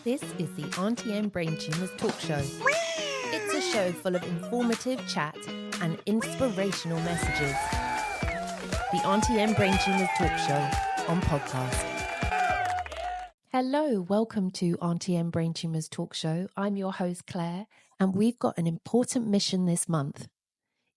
This is the Aunty and Brain Tumours talk show. It's a show full of informative chat and inspirational messages. The Aunty and Brain Tumours talk show on podcast. Hello, welcome to Aunty and Brain Tumours talk show. I'm your host Claire, and we've got an important mission this month.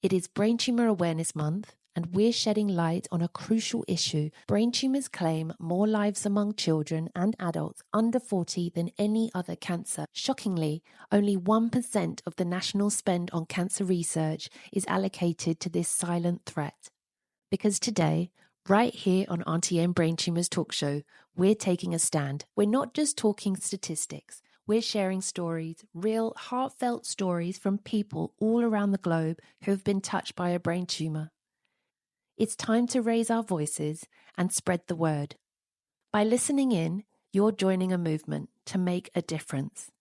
It is Brain Tumour Awareness Month, and we're shedding light on a crucial issue. Brain tumours claim more lives among children and adults under 40 than any other cancer. Shockingly, only 1% of the national spend on cancer research is allocated to this silent threat. Because today, right here on Aunty and Brain Tumours talk show, we're taking a stand. We're not just talking statistics. We're sharing stories, real, heartfelt stories from people all around the globe who have been touched by a brain tumour. It's time to raise our voices and spread the word. By listening in, you're joining a movement to make a difference.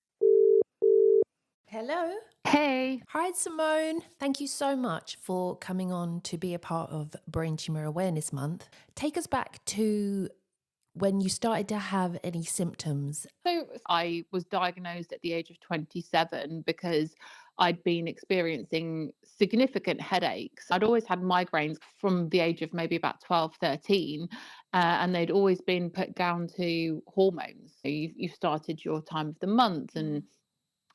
Hello. Hey. Hi, Simone. Thank you so much for coming on to be a part of Brain Tumour Awareness Month. Take us back to when you started to have any symptoms. So I was diagnosed at the age of 27 because I'd been experiencing significant headaches. I'd always had migraines from the age of maybe about 12, 13, and they'd always been put down to hormones. So you started your time of the month and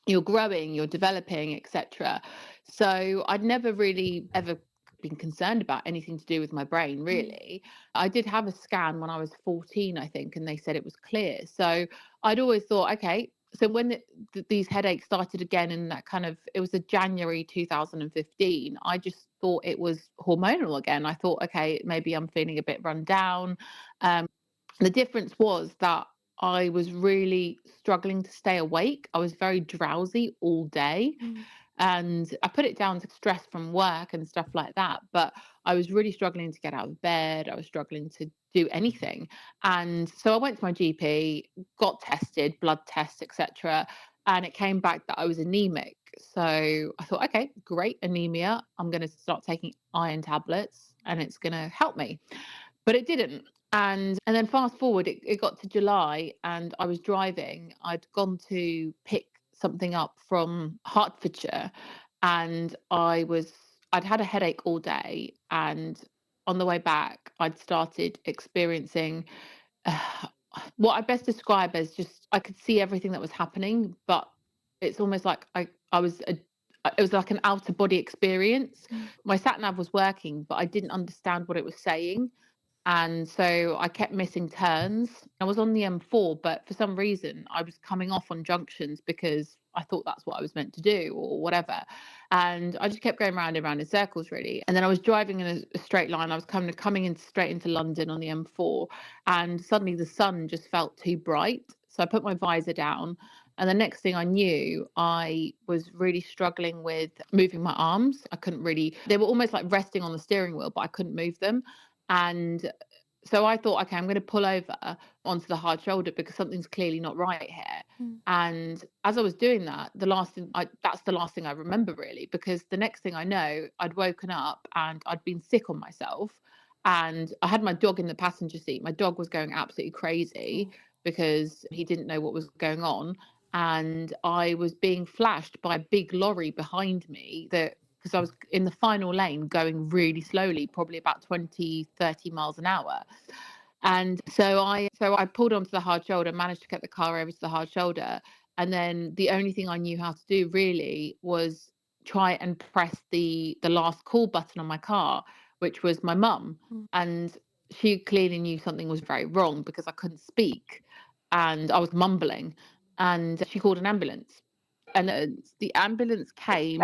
you're growing, you're developing, etc. So I'd never really ever been concerned about anything to do with my brain, really. I did have a scan when I was 14, I think, and they said it was clear. So I'd always thought, okay, so when these headaches started again in that it was a January 2015, I just thought it was hormonal again. I thought, okay, maybe I'm feeling a bit run down. The difference was that I was really struggling to stay awake. I was very drowsy all day. And I put it down to stress from work and stuff like that. But I was really struggling to get out of bed. I was struggling to do anything. And so I went to my GP, got tested, blood tests, etc. And it came back that I was anemic. So I thought, okay, great, anemia. I'm going to start taking iron tablets and it's going to help me. But it didn't. And then fast forward, it got to July and I was driving. I'd gone to pick something up from Hertfordshire and I'd had a headache all day, and on the way back I'd started experiencing what I best describe as just I could see everything that was happening, but it's almost like it was like an outer body experience. My sat nav was working, but I didn't understand what it was saying. And so I kept missing turns. I was on the M4, but for some reason I was coming off on junctions because I thought that's what I was meant to do or whatever. And I just kept going round and round in circles, really. And then I was driving in a straight line. I was coming in straight into London on the M4. And suddenly the sun just felt too bright. So I put my visor down. And the next thing I knew, I was really struggling with moving my arms. They were almost like resting on the steering wheel, but I couldn't move them. And so I thought, okay, I'm going to pull over onto the hard shoulder because something's clearly not right here. And as I was doing that, that's the last thing I remember, really, because the next thing I know, I'd woken up and I'd been sick on myself. And I had my dog in the passenger seat. My dog was going absolutely crazy because he didn't know what was going on. And I was being flashed by a big lorry behind me because I was in the final lane going really slowly, probably about 20, 30 miles an hour. And so I pulled onto the hard shoulder, managed to get the car over to the hard shoulder. And then the only thing I knew how to do really was try and press the last call button on my car, which was my mum. And she clearly knew something was very wrong because I couldn't speak and I was mumbling. And she called an ambulance. And the ambulance came.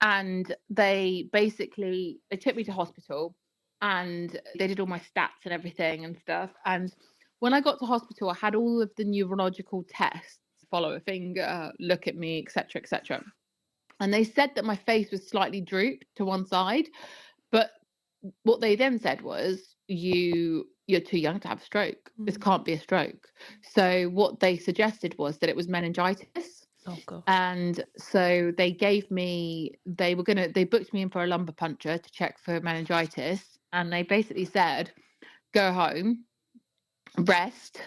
And they took me to hospital and they did all my stats and everything and stuff. And when I got to hospital, I had all of the neurological tests, follow a finger, look at me, etc., etc. And they said that my face was slightly drooped to one side. But what they then said was, you're too young to have a stroke. This can't be a stroke. So what they suggested was that it was meningitis. Oh, God. And so they booked me in for a lumbar puncture to check for meningitis. And they basically said, go home, rest,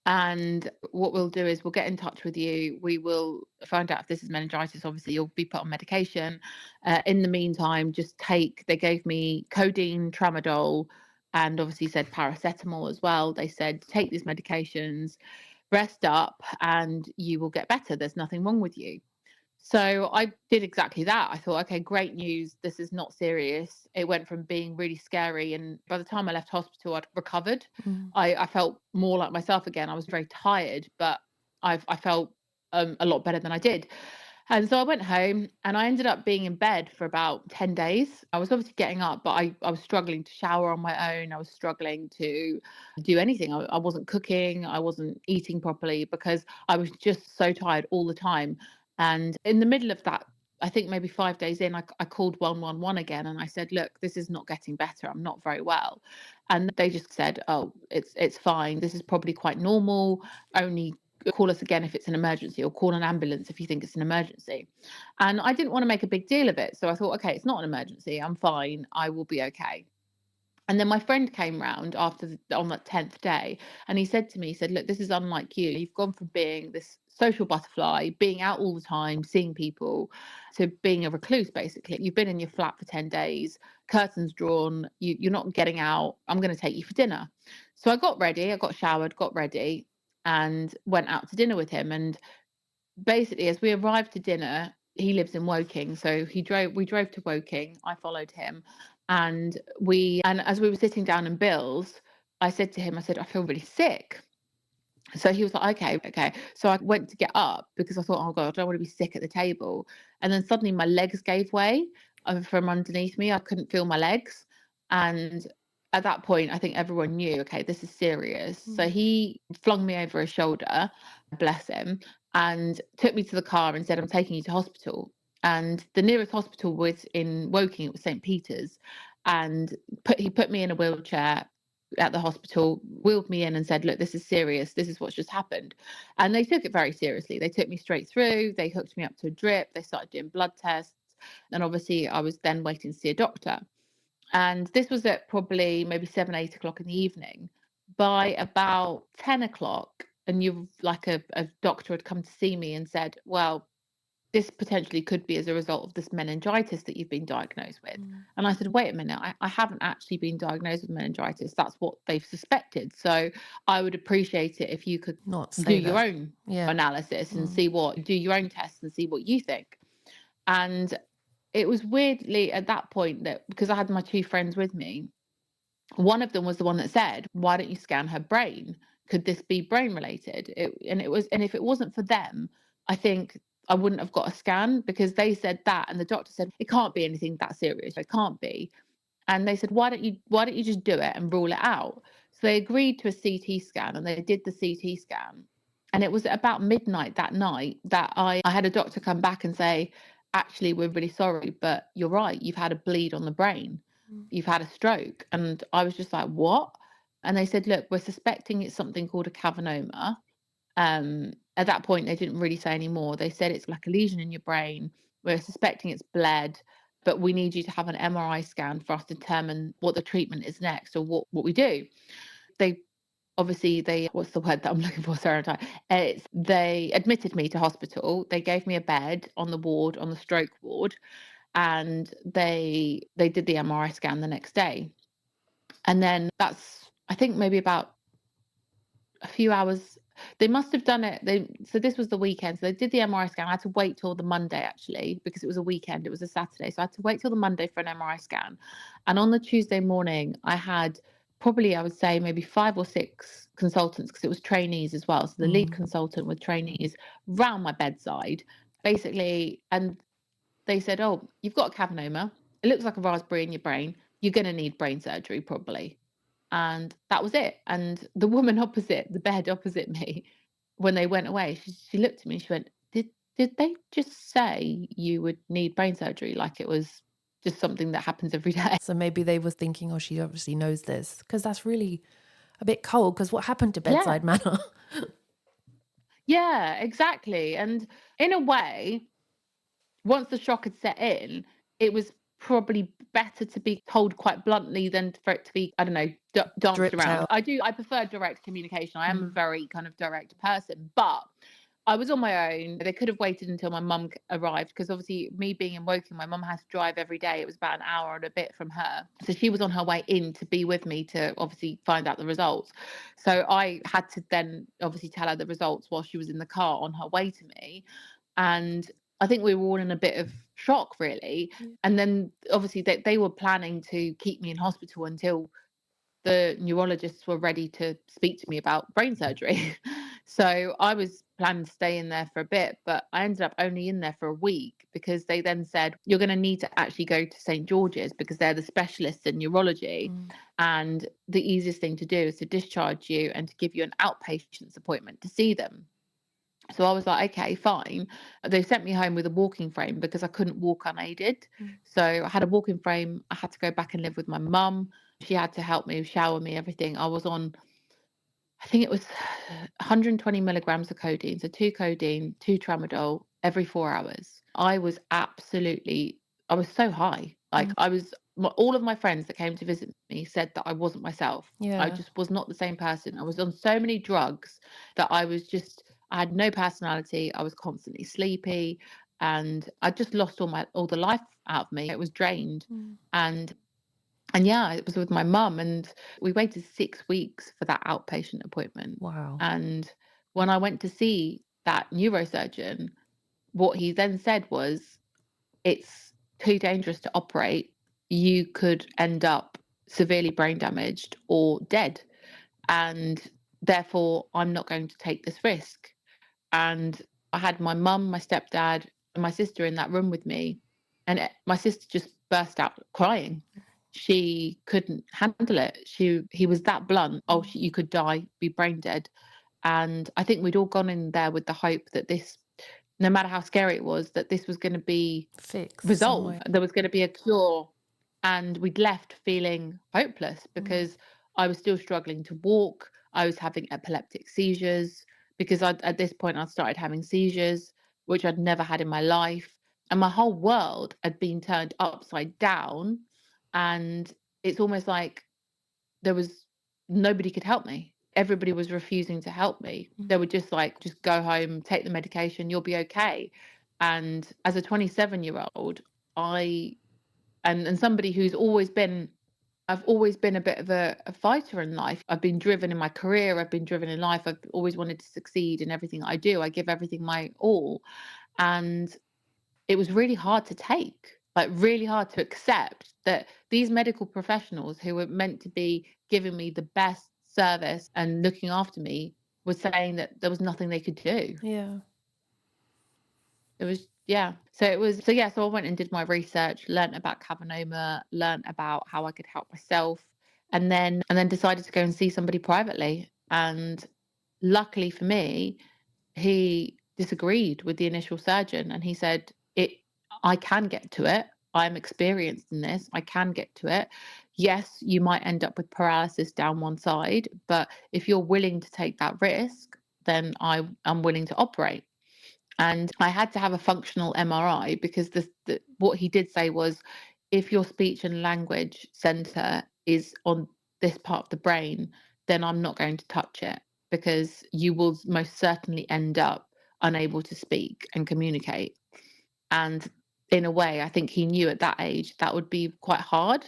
And what we'll do is we'll get in touch with you. We will find out if this is meningitis. Obviously, you'll be put on medication. In the meantime, they gave me codeine, tramadol, and obviously said paracetamol as well. They said, take these medications, rest up, and you will get better. There's nothing wrong with you. So I did exactly that. I thought, okay, great news. This is not serious. It went from being really scary. And by the time I left hospital, I'd recovered. I felt more like myself again. I was very tired, but I felt a lot better than I did. And so I went home and I ended up being in bed for about 10 days. I was obviously getting up, but I was struggling to shower on my own. I was struggling to do anything. I wasn't cooking. I wasn't eating properly because I was just so tired all the time. And in the middle of that, I think maybe 5 days in, I called 111 again and I said, look, this is not getting better. I'm not very well. And they just said, oh, it's fine. This is probably quite normal. Only call us again if it's an emergency, or call an ambulance if you think it's an emergency. And I didn't want to make a big deal of it. So I thought, okay, it's not an emergency. I'm fine. I will be okay. And then my friend came round on that 10th day, and he said to me, he said, look, this is unlike you. You've gone from being this social butterfly, being out all the time, seeing people, to being a recluse, basically. You've been in your flat for 10 days, curtains drawn, you're not getting out. I'm going to take you for dinner. So I got ready, I got showered, got ready, and went out to dinner with him. And basically, as we arrived to dinner, he lives in Woking, so we drove to Woking. I followed him, and as we were sitting down in Bill's, I said to him, I said, I feel really sick. So he was like, okay. So I went to get up because I thought, oh God, I don't want to be sick at the table. And then suddenly my legs gave way from underneath me. I couldn't feel my legs. And at that point, I think everyone knew, okay, this is serious. So he flung me over his shoulder, bless him, and took me to the car and said, I'm taking you to hospital. And the nearest hospital was in Woking, it was St. Peter's. And he put me in a wheelchair at the hospital, wheeled me in and said, look, this is serious. This is what's just happened. And they took it very seriously. They took me straight through. They hooked me up to a drip. They started doing blood tests. And obviously I was then waiting to see a doctor. And this was at probably maybe 7, 8 o'clock in the evening. By about 10 o'clock, a doctor had come to see me and said, well, this potentially could be as a result of this meningitis that you've been diagnosed with. And I said, wait a minute, I haven't actually been diagnosed with meningitis. That's what they've suspected. So I would appreciate it if you could do your own analysis and do your own tests and see what you think. And it was weirdly at that point that, because I had my two friends with me, one of them was the one that said, why don't you scan her brain? Could this be brain related? And if it wasn't for them, I think I wouldn't have got a scan, because they said that, and the doctor said it can't be anything that serious. It can't be. And they said, why don't you just do it and rule it out? So they agreed to a CT scan, and they did the CT scan. And it was about midnight that night that I had a doctor come back and say, actually, we're really sorry, but you're right. You've had a bleed on the brain. You've had a stroke. And I was just like, what? And they said, look, we're suspecting it's something called a Cavernoma. At that point, they didn't really say any more. They said it's like a lesion in your brain. We're suspecting it's bled, but we need you to have an MRI scan for us to determine what the treatment is next, or what we do. What's the word that I'm looking for, Sarah? They admitted me to hospital. They gave me a bed on the ward, on the stroke ward, and they did the MRI scan the next day. And then that's, I think, maybe about a few hours. They must have done it. So this was the weekend. So they did the MRI scan. I had to wait till the Monday, actually, because it was a weekend. It was a Saturday. So I had to wait till the Monday for an MRI scan. And on the Tuesday morning, I had probably, I would say, maybe 5 or 6 consultants, because it was trainees as well. So the lead consultant with trainees round my bedside, basically. And they said, oh, you've got a Cavernoma. It looks like a raspberry in your brain. You're going to need brain surgery, probably. And that was it. And the woman opposite, the bed opposite me, when they went away, she looked at me and she went, did they just say you would need brain surgery? Like it was just something that happens every day. So maybe they were thinking, oh, she obviously knows this, because that's really a bit cold, because what happened to bedside manner? Yeah, exactly. And in a way, once the shock had set in, it was probably better to be told quite bluntly than for it to be, I don't know, danced Dripped around. out. I prefer direct communication. I am a very kind of direct person, but I was on my own. They could have waited until my mum arrived, because obviously me being in Woking, my mum has to drive every day. It was about an hour and a bit from her. So she was on her way in to be with me to obviously find out the results. So I had to then obviously tell her the results while she was in the car on her way to me. And I think we were all in a bit of shock, really. Yeah. And then obviously they were planning to keep me in hospital until the neurologists were ready to speak to me about brain surgery. So I was planning to stay in there for a bit, but I ended up only in there for a week, because they then said, you're going to need to actually go to St. George's, because they're the specialists in neurology. And the easiest thing to do is to discharge you and to give you an outpatient's appointment to see them. So I was like, okay, fine. They sent me home with a walking frame because I couldn't walk unaided. So I had a walking frame. I had to go back and live with my mum. She had to help me, shower me, everything. I was on, I think it was 120 milligrams of codeine. So 2 codeine, 2 tramadol every 4 hours. I was so high. Like all of my friends that came to visit me said that I wasn't myself. Yeah. I just was not the same person. I was on so many drugs that I had no personality. I was constantly sleepy, and I just lost all the life out of me. It was drained. And yeah, it was with my mum, and we waited 6 weeks for that outpatient appointment. Wow. And when I went to see that neurosurgeon, what he then said was, it's too dangerous to operate. You could end up severely brain damaged or dead. And therefore, I'm not going to take this risk. And I had my mum, my stepdad, and my sister in that room with me. And my sister just burst out crying. She couldn't handle it. He was that blunt. Oh, you could die, be brain dead. And I think we'd all gone in there with the hope that this, no matter how scary it was, that this was going to be Fixed. resolved. There was going to be a cure. And we'd left feeling hopeless, because I was still struggling to walk. I was having epileptic seizures, because at this point I'd started having seizures, which I'd never had in my life. And my whole world had been turned upside down. And it's almost like there was nobody could help me. Everybody was refusing to help me. They were just like, just go home, take the medication, you'll be okay. And as a 27-year-old, and somebody who's I've always been a bit of a fighter in life. I've been driven in my career. I've been driven in life. I've always wanted to succeed in everything I do. I give everything my all. And it was really hard to take, like really hard to accept that these medical professionals who were meant to be giving me the best service and looking after me were saying that there was nothing they could do. Yeah. It was, yeah. So I went and did my research, learnt about Cavernoma, learnt about how I could help myself, and then decided to go and see somebody privately. And luckily for me, he disagreed with the initial surgeon, and he said, I can get to it. I'm experienced in this. I can get to it. Yes, you might end up with paralysis down one side, but if you're willing to take that risk, then I'm willing to operate. And I had to have a functional MRI, because what he did say was, if your speech and language center is on this part of the brain, then I'm not going to touch it, because you will most certainly end up unable to speak and communicate. And in a way, I think he knew at that age that would be quite hard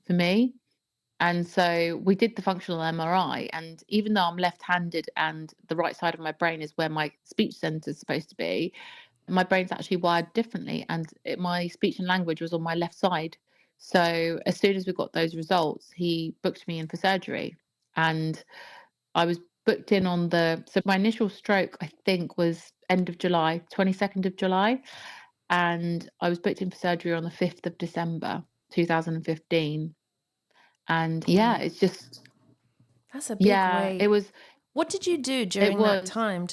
for me. And so we did the functional MRI. And even though I'm left-handed and the right side of my brain is where my speech center is supposed to be, my brain's actually wired differently. And my speech and language was on my left side. So as soon as we got those results, he booked me in for surgery. And I was booked in so my initial stroke, I think, was end of July, 22nd of July. And I was booked in for surgery on the 5th of December, 2015. And yeah, it's just, That's a big yeah, weight. it was. What did you do during that time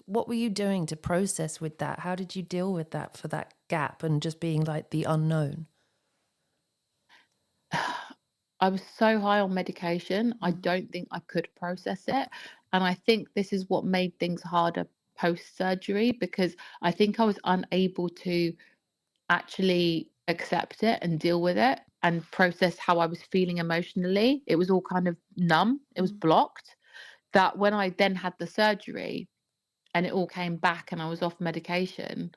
what were you doing to process with that? How did you deal with that, for that gap and just being like the unknown? I was so high on medication, I don't think I could process it. And I think this is what made things harder post-surgery, because I think I was unable to actually accept it and deal with it. and process how I was feeling emotionally. It was all kind of numb. It was blocked. That when I then had the surgery and it all came back and I was off medication,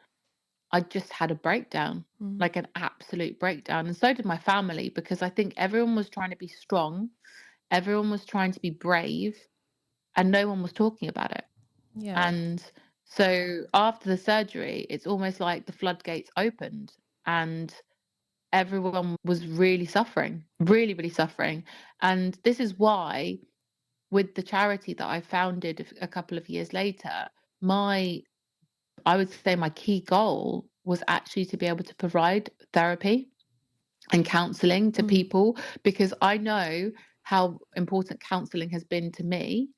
I just had a breakdown, like an absolute breakdown. And so did my family, because I think everyone was trying to be strong. Everyone was trying to be brave, and no one was talking about it. Yeah. And so after the surgery, it's almost like the floodgates opened and everyone was really suffering, really, really suffering. And this is why, with the charity that I founded a couple of years later, I would say my key goal was actually to be able to provide therapy and counselling to people, because I know how important counselling has been to me.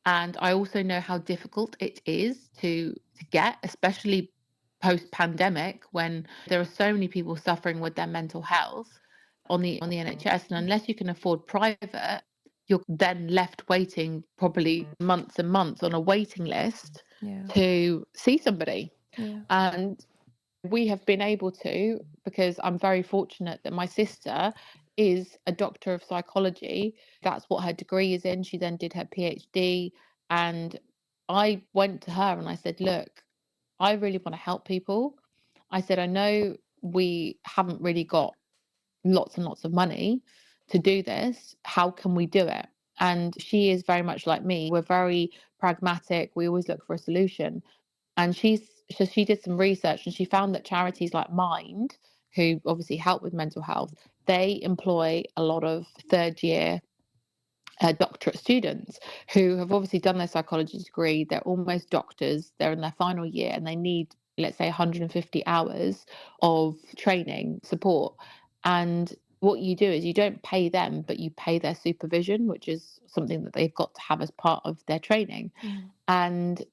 And I also know how difficult it is to get, especially post-pandemic, when there are so many people suffering with their mental health on the NHS. And unless you can afford private, you're then left waiting probably months and months on a waiting list to see somebody. And we have been able to, because I'm very fortunate that my sister is a doctor of psychology. That's what her degree is in. She then did her PhD. And I went to her and I said, look, I really want to help people. I said, I know we haven't really got lots and lots of money to do this. How can we do it? And she is very much like me. We're very pragmatic. We always look for a solution. And she did some research and she found that charities like Mind, who obviously help with mental health, they employ a lot of third year doctorate students who have obviously done their psychology degree. They're almost doctors. They're in their final year and they need, let's say, 150 hours of training support. And what you do is you don't pay them, but you pay their supervision, which is something that they've got to have as part of their training. And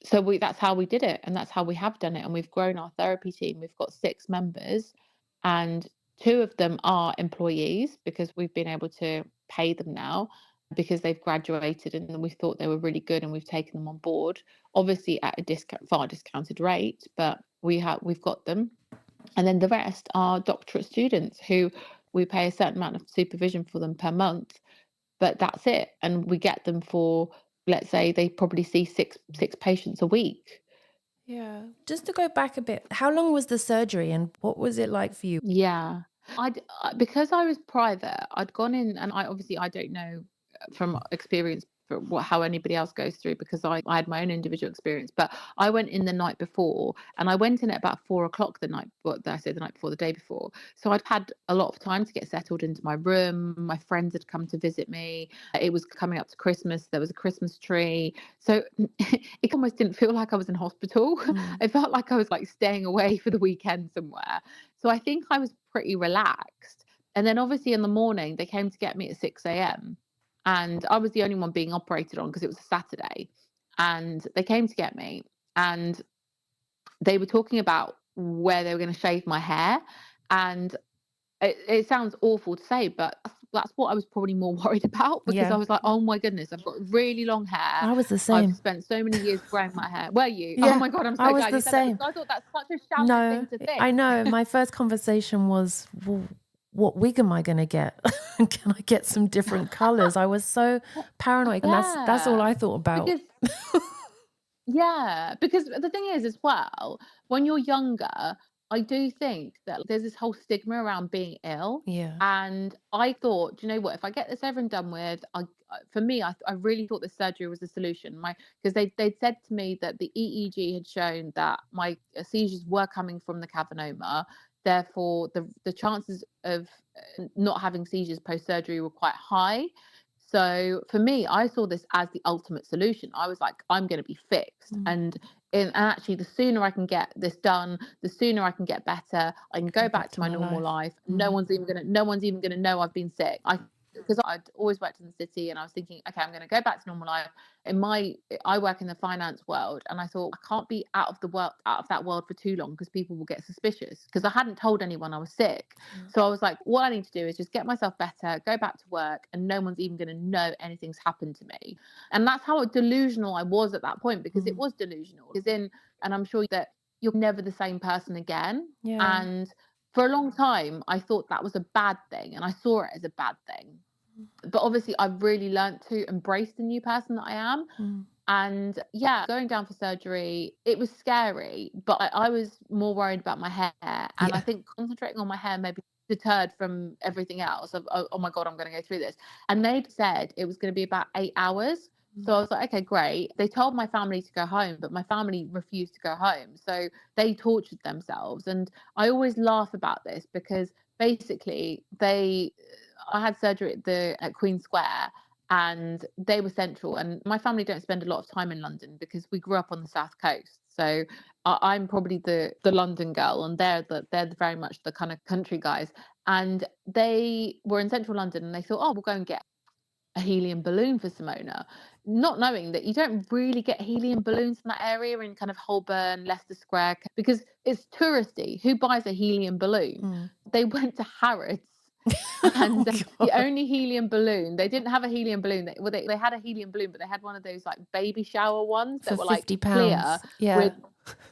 so that's how we did it, and that's how we have done it. And we've grown our therapy team. We've got 6 members, and 2 of them are employees, because we've been able to pay them now because they've graduated and we thought they were really good, and we've taken them on board, obviously at a far discounted rate, but we've got them. And then the rest are doctorate students who we pay a certain amount of supervision for them per month, but that's it. And we get them for, let's say, they probably see six patients a week. Yeah. Just to go back a bit, how long was the surgery and what was it like for you? Yeah. Because I was private, I'd gone in, and I don't know from experience how anybody else goes through, because I had my own individual experience, but I went in the night before, and I went in at about 4:00 the night, the night before, the day before. So I'd had a lot of time to get settled into my room. My friends had come to visit me. It was coming up to Christmas. There was a Christmas tree. So it almost didn't feel like I was in hospital. It felt like I was like staying away for the weekend somewhere. So I think I was pretty relaxed. And then obviously in the morning, they came to get me at 6 a.m. And I was the only one being operated on because it was a Saturday. And they came to get me and they were talking about where they were going to shave my hair. And it sounds awful to say, but that's what I was probably more worried about, because I was like, oh my goodness, I've got really long hair. I was the I've same. spent so many years growing my hair. Were you? Oh Yeah, my God, I'm I so was glad the you said that, same. because I thought that's such a shallow No, thing to think. I know. My first conversation was, well, what wig am I going to get? Can I get some different colors? I was so paranoid, and that's all I thought about. Because the thing is, as well, when you're younger, I do think that there's this whole stigma around being ill. Yeah. And I thought, do you know what? If I get this over and done with, for me, I really thought this surgery was the solution. Because they'd said to me that the EEG had shown that my seizures were coming from the Cavernoma. Therefore, the chances of not having seizures post surgery were quite high. So for me, I saw this as the ultimate solution. I was like, I'm going to be fixed. And actually, the sooner I can get this done, the sooner I can get better. I can go back to my normal life. No one's even going to know I've been sick. Because I'd always worked in the city, and I was thinking, okay, I'm going to go back to normal life. I work in the finance world, and I thought I can't be out of that world for too long, because people will get suspicious, because I hadn't told anyone I was sick. So I was like, what I need to do is just get myself better, go back to work, and no one's even going to know anything's happened to me. And that's how delusional I was at that point, because it was delusional. And I'm sure that you're never the same person again. Yeah. And for a long time, I thought that was a bad thing, and I saw it as a bad thing. But obviously, I've really learned to embrace the new person that I am. And yeah, going down for surgery, it was scary, but I was more worried about my hair. And I think concentrating on my hair maybe deterred from everything else of, oh my God, I'm going to go through this. And they'd said it was going to be about 8 hours. So I was like, okay, great. They told my family to go home, but my family refused to go home. So they tortured themselves. And I always laugh about this because basically I had surgery at Queen Square, and they were central, and my family don't spend a lot of time in London because we grew up on the south coast. So I'm probably the London girl, and they're very much the kind of country guys. And they were in central London, and they thought, oh, we'll go and get a helium balloon for Simona, not knowing that you don't really get helium balloons in that area in kind of Holborn, Leicester Square, because it's touristy. Who buys a helium balloon? They went to Harrods. And the only helium balloon, they didn't have a helium balloon. They had a helium balloon, but they had one of those like baby shower ones that were like £50. clear with,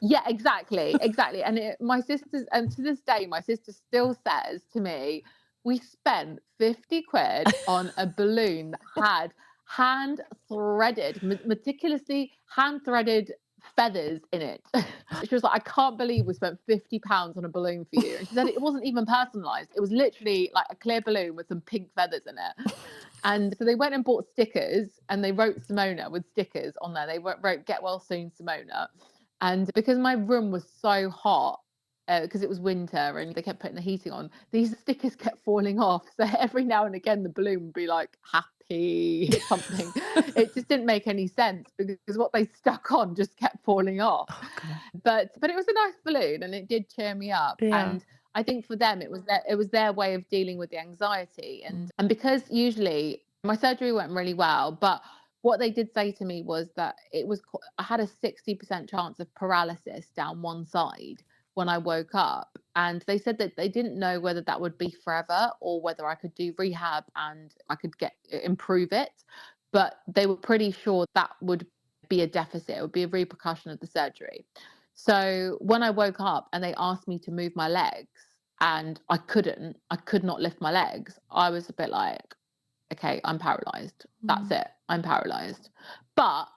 yeah, exactly. And my sisters, and to this day, my sister still says to me, we spent 50 quid on a balloon that had meticulously hand threaded feathers in it. She was like, I can't believe we spent £50 on a balloon for you. And she said it wasn't even personalized. It was literally like a clear balloon with some pink feathers in it. And so they went and bought stickers, and they wrote Simona with stickers on there. They wrote "Get well soon, Simona." And because my room was so hot, because it was winter and they kept putting the heating on, these stickers kept falling off. So every now and again, the balloon would be like happy something. It just didn't make any sense because what they stuck on just kept falling off. But it was a nice balloon, and it did cheer me up. And I think for them, it was their way of dealing with the anxiety. And because usually my surgery went really well, but what they did say to me was that I had a 60% chance of paralysis down one side when I woke up. And they said that they didn't know whether that would be forever or whether I could do rehab and I could improve it. But they were pretty sure that would be a deficit. It would be a repercussion of the surgery. So when I woke up and they asked me to move my legs and I could not lift my legs, I was a bit like, okay, I'm paralyzed. That's it. I'm paralyzed. But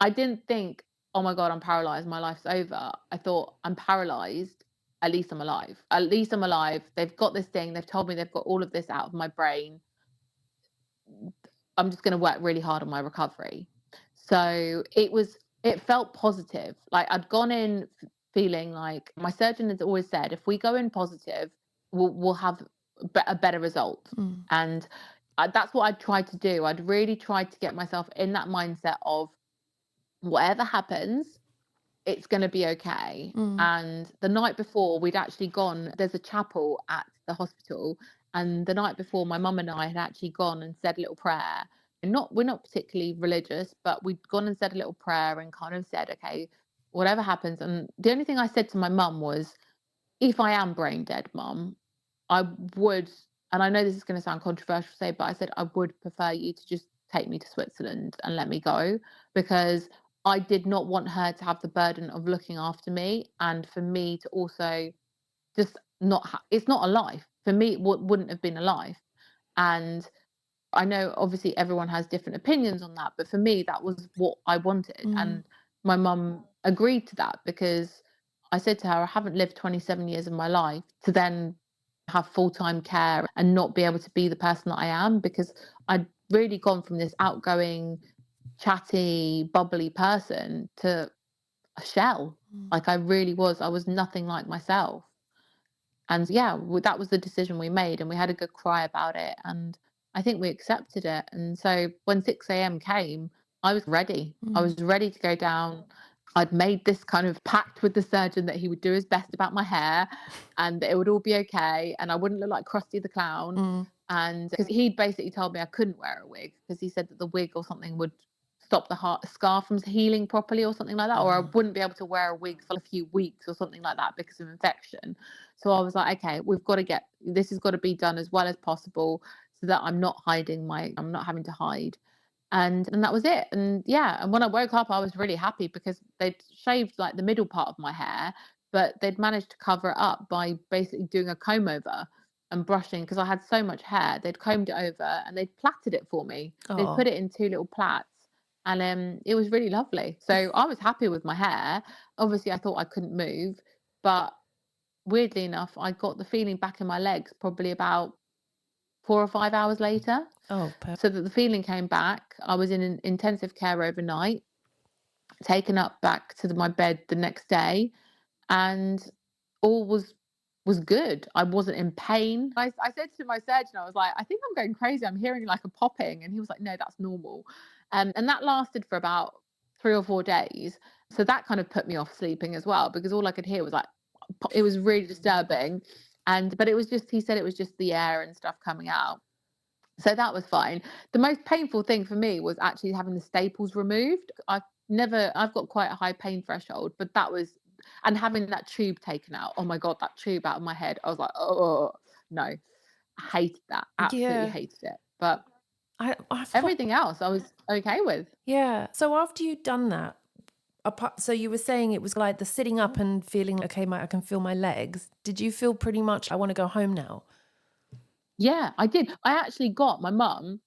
I didn't think, oh my God, I'm paralyzed. My life's over. I thought, I'm paralyzed. At least I'm alive. At least I'm alive. They've got this thing. They've told me they've got all of this out of my brain. I'm just going to work really hard on my recovery. So it felt positive. Like I'd gone in feeling like, my surgeon has always said, if we go in positive, we'll have a better result. And that's what I'd tried to do. I'd really tried to get myself in that mindset of whatever happens, it's going to be okay. And the night before, we'd actually gone, there's a chapel at the hospital. And the night before, my mum and I had actually gone and said a little prayer. And we're not particularly religious, but we'd gone and said a little prayer and kind of said, okay, whatever happens. And the only thing I said to my mum was, if I am brain dead, Mum, I would, and I know this is going to sound controversial to say, but I said I would prefer you to just take me to Switzerland and let me go, because I did not want her to have the burden of looking after me, and for me to also just not it's not a life. For me, it wouldn't have been a life. And I know obviously everyone has different opinions on that, but for me, that was what I wanted. And my mum agreed to that, because I said to her, I haven't lived 27 years of my life to then have full-time care and not be able to be the person that I am, because I'd really gone from this outgoing, chatty, bubbly person to a shell. Like I really was. I was nothing like myself. And yeah, that was the decision we made, and we had a good cry about it. And I think we accepted it. And so when 6 a.m. came, I was ready. I was ready to go down. I'd made this kind of pact with the surgeon that he would do his best about my hair and that it would all be okay and I wouldn't look like Krusty the Clown. And because he basically told me I couldn't wear a wig, because he said that the wig or something would stop the scar from healing properly or something like that, or I wouldn't be able to wear a wig for a few weeks or something like that because of infection. So I was like, okay, this has got to be done as well as possible so that I'm not having to hide. And that was it. And yeah, and when I woke up, I was really happy because they'd shaved like the middle part of my hair, but they'd managed to cover it up by basically doing a comb over and brushing, because I had so much hair. They'd combed it over and they'd plaited it for me. They'd put Oh, it in 2 little plaits, and it was really lovely. So I was happy with my hair. Obviously, I thought I couldn't move, but weirdly enough, I got the feeling back in my legs probably about 4 or 5 hours later. oh, So that the feeling came back. I was in intensive care overnight, taken up back to my bed the next day, and all was good. I wasn't in pain. I said to my surgeon, I was like, I think I'm going crazy. I'm hearing like a popping. And he was like, no, that's normal. And that lasted for about 3 or 4 days. So that kind of put me off sleeping as well, because all I could hear was like, it was really disturbing. But it was just, he said it was just the air and stuff coming out. So that was fine. The most painful thing for me was actually having the staples removed. I've got quite a high pain threshold, but that was, and having that tube taken out. Oh my God, that tube out of my head. I was like, oh no, I hated that. Absolutely yeah. hated it. But I thought, everything else I was okay with. yeah. So after you'd done that, so you were saying it was like the sitting up and feeling, okay, I can feel my legs. Did you feel pretty much, I want to go home now? Yeah, I did. I actually got my mum.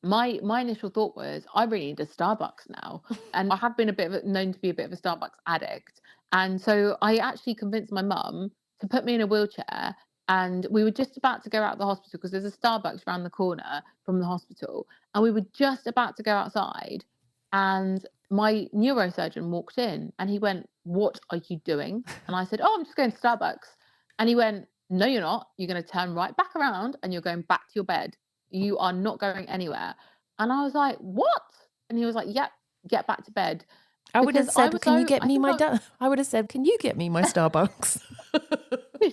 My initial thought was, I really need a Starbucks now. And I have been known to be a bit of a Starbucks addict. And so I actually convinced my mum to put me in a wheelchair. And we were just about to go out of the hospital, because there's a Starbucks around the corner from the hospital. And we were just about to go outside. And my neurosurgeon walked in and he went, "What are you doing?" And I said, "Oh, I'm just going to Starbucks." And he went, "No, you're not. You're going to turn right back around and you're going back to your bed. You are not going anywhere." And I was like, "What?" And he was like, "Yep, get back to bed." I would have Because I said, was can you so, get I me think my, I would have said, can you get me my Starbucks? yeah.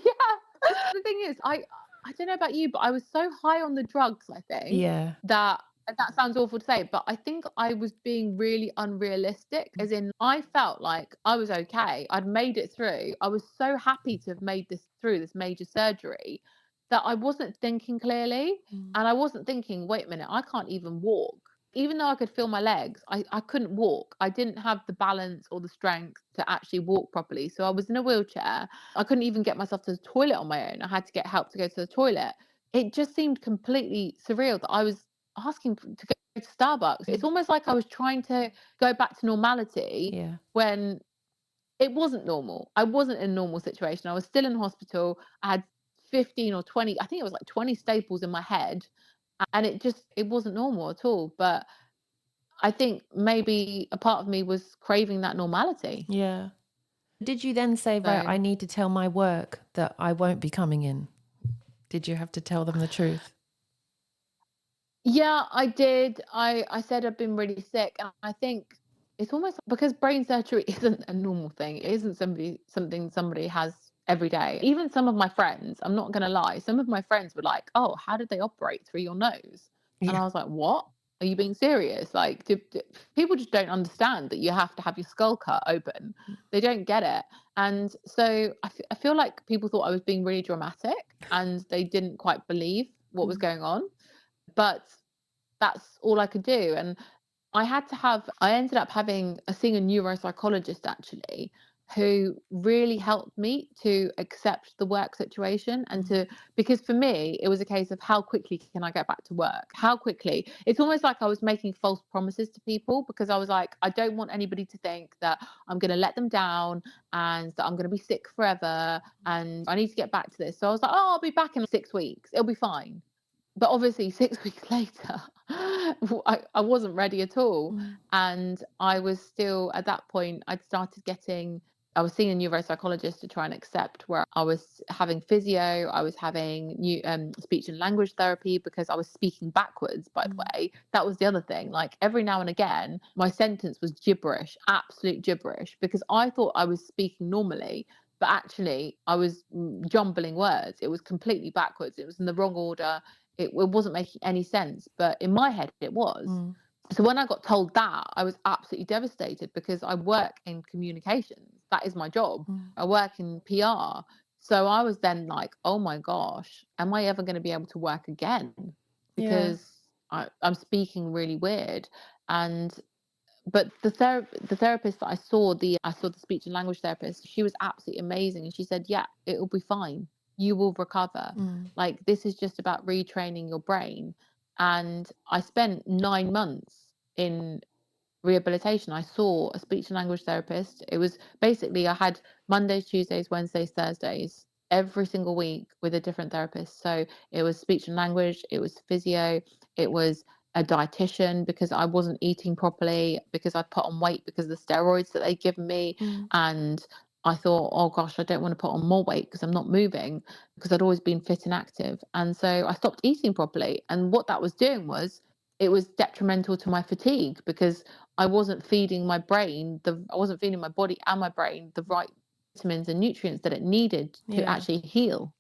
The thing is, I don't know about you, but I was so high on the drugs, I think, Yeah. that, and that sounds awful to say, but I think I was being really unrealistic. As in, I felt like I was okay. I'd made it through. I was so happy to have made this through this major surgery, that I wasn't thinking clearly. Mm. And I wasn't thinking, wait a minute, I can't even walk. Even though I could feel my legs, I couldn't walk. I didn't have the balance or the strength to actually walk properly. So I was in a wheelchair. I couldn't even get myself to the toilet on my own. I had to get help to go to the toilet. It just seemed completely surreal that I was asking to go to Starbucks. It's almost like I was trying to go back to normality Yeah. when it wasn't normal. I wasn't in a normal situation. I was still in hospital. I had 15 or 20, I think it was like 20 staples in my head. And it wasn't normal at all. But I think maybe a part of me was craving that normality. Yeah. Did you then say, right, So I need to tell my work that I won't be coming in? Did you have to tell them the truth? yeah, I did. I said I've been really sick, and I think it's almost because brain surgery isn't a normal thing. It isn't something somebody has every day. Even some of my friends, I'm not gonna lie, some of my friends were like, "Oh, how did they operate through your nose?" And Yeah. I was like, "What? Are you being serious?" Like, people just don't understand that you have to have your skull cut open. They don't get it. And so I feel like people thought I was being really dramatic, and they didn't quite believe what was Mm. going on. But that's all I could do. And I ended up seeing a neuropsychologist actually, who really helped me to accept the work situation, and because for me, it was a case of how quickly can I get back to work? How quickly? It's almost like I was making false promises to people, because I was like, I don't want anybody to think that I'm going to let them down and that I'm going to be sick forever. And I need to get back to this. So I was like, oh, I'll be back in 6 weeks. It'll be fine. But obviously 6 weeks later, I wasn't ready at all. Mm. And I was still, at that point, I was seeing a neuropsychologist to try and accept where I was having physio, I was having new speech and language therapy, because I was speaking backwards, by the way. That was the other thing. Like, every now and again, my sentence was gibberish, absolute gibberish, because I thought I was speaking normally. But actually, I was jumbling words. It was completely backwards. It was in the wrong order. It wasn't making any sense, but in my head it was. Mm. So when I got told that, I was absolutely devastated, because I work in communications. That is my job. Mm. I work in PR. So I was then like, oh my gosh, am I ever going to be able to work again? Yeah. Because I'm speaking really weird. And But the therapist that I saw, the speech and language therapist, she was absolutely amazing. And she said, yeah, it will be fine. You will recover. Like, this is just about retraining your brain. And I spent 9 months in rehabilitation. I saw a speech and language therapist. It was basically, I had Mondays, Tuesdays, Wednesdays, Thursdays every single week with a different therapist. So it was speech and language, it was physio, it was a dietitian, because I wasn't eating properly, because I'd put on weight because of the steroids that they'd given me. And I thought, oh gosh, I don't want to put on more weight because I'm not moving, because I'd always been fit and active. And so I stopped eating properly. And what that was doing was, it was detrimental to my fatigue, because I wasn't feeding my brain, I wasn't feeding my body and my brain the right vitamins and nutrients that it needed to actually heal.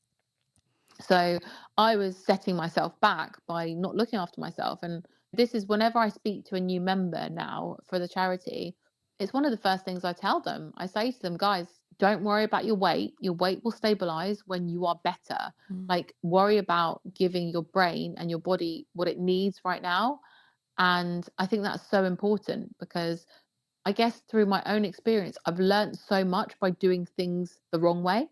So I was setting myself back by not looking after myself. And this is, whenever I speak to a new member now for the charity, it's one of the first things I tell them. I say to them, guys, don't worry about your weight. Your weight will stabilize when you are better. Like, worry about giving your brain and your body what it needs right now. And I think that's so important, because I guess through my own experience, I've learned so much by doing things the wrong way.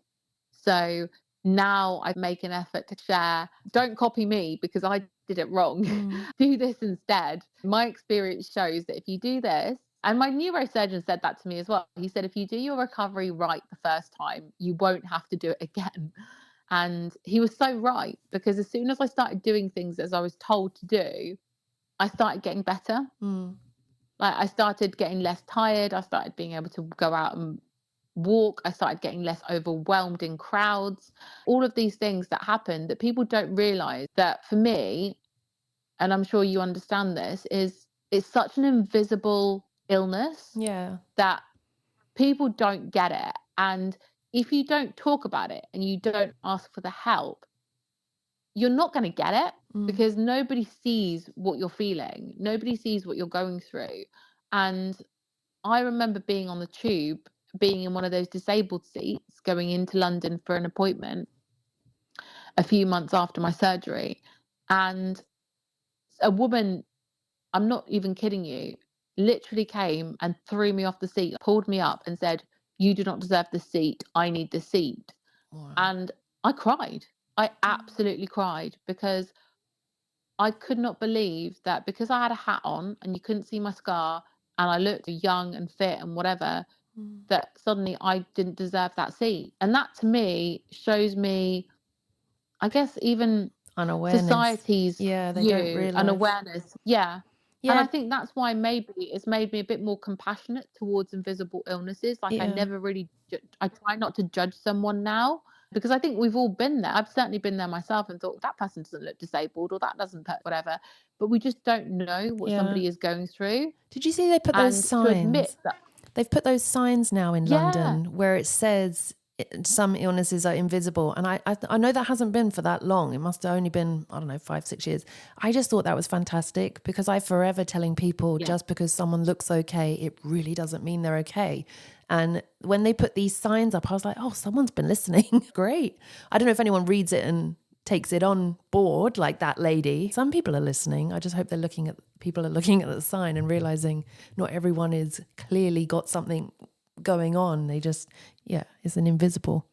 So now I make an effort to share, don't copy me because I did it wrong. Do this instead. My experience shows that if you do this, and my neurosurgeon said that to me as well. He said, if you do your recovery right the first time, you won't have to do it again. And he was so right, because as soon as I started doing things as I was told to do, I started getting better. Like, I started getting less tired. I started being able to go out and walk. I started getting less overwhelmed in crowds. All of these things that happen that people don't realize, that for me, and I'm sure you understand this, is it's such an invisible illness that people don't get it. And if you don't talk about it and you don't ask for the help, you're not going to get it, because nobody sees what you're feeling. Nobody sees what you're going through. And I remember being on the tube, being in one of those disabled seats, going into London for an appointment a few months after my surgery. And a woman, I'm not even kidding you, literally came and threw me off the seat, pulled me up and said, "You do not deserve the seat. I need the seat." Wow. And I cried. I absolutely cried, because I could not believe that, because I had a hat on and you couldn't see my scar and I looked young and fit and whatever, that suddenly I didn't deserve that seat. And that to me shows me, I guess, even Unawareness. society's They don't view realize. and awareness. And I think that's why maybe it's made me a bit more compassionate towards invisible illnesses. Like, I never really, I try not to judge someone now, because I think we've all been there. I've certainly been there myself and thought, that person doesn't look disabled, or that doesn't whatever. But we just don't know what somebody is going through. Did you see they put those And signs? to admit that, They've put those signs now in London where it says some illnesses are invisible. And I know that hasn't been for that long. It must have only been, I don't know, 5-6 years. I just thought that was fantastic, because I forever telling people just because someone looks okay, it really doesn't mean they're okay. And when they put these signs up, I was like, oh, someone's been listening. Great. I don't know if anyone reads it and takes it on board like that lady. Some people are listening. I just hope people are looking at the sign and realizing not everyone is clearly got something going on. They just, it's an invisible.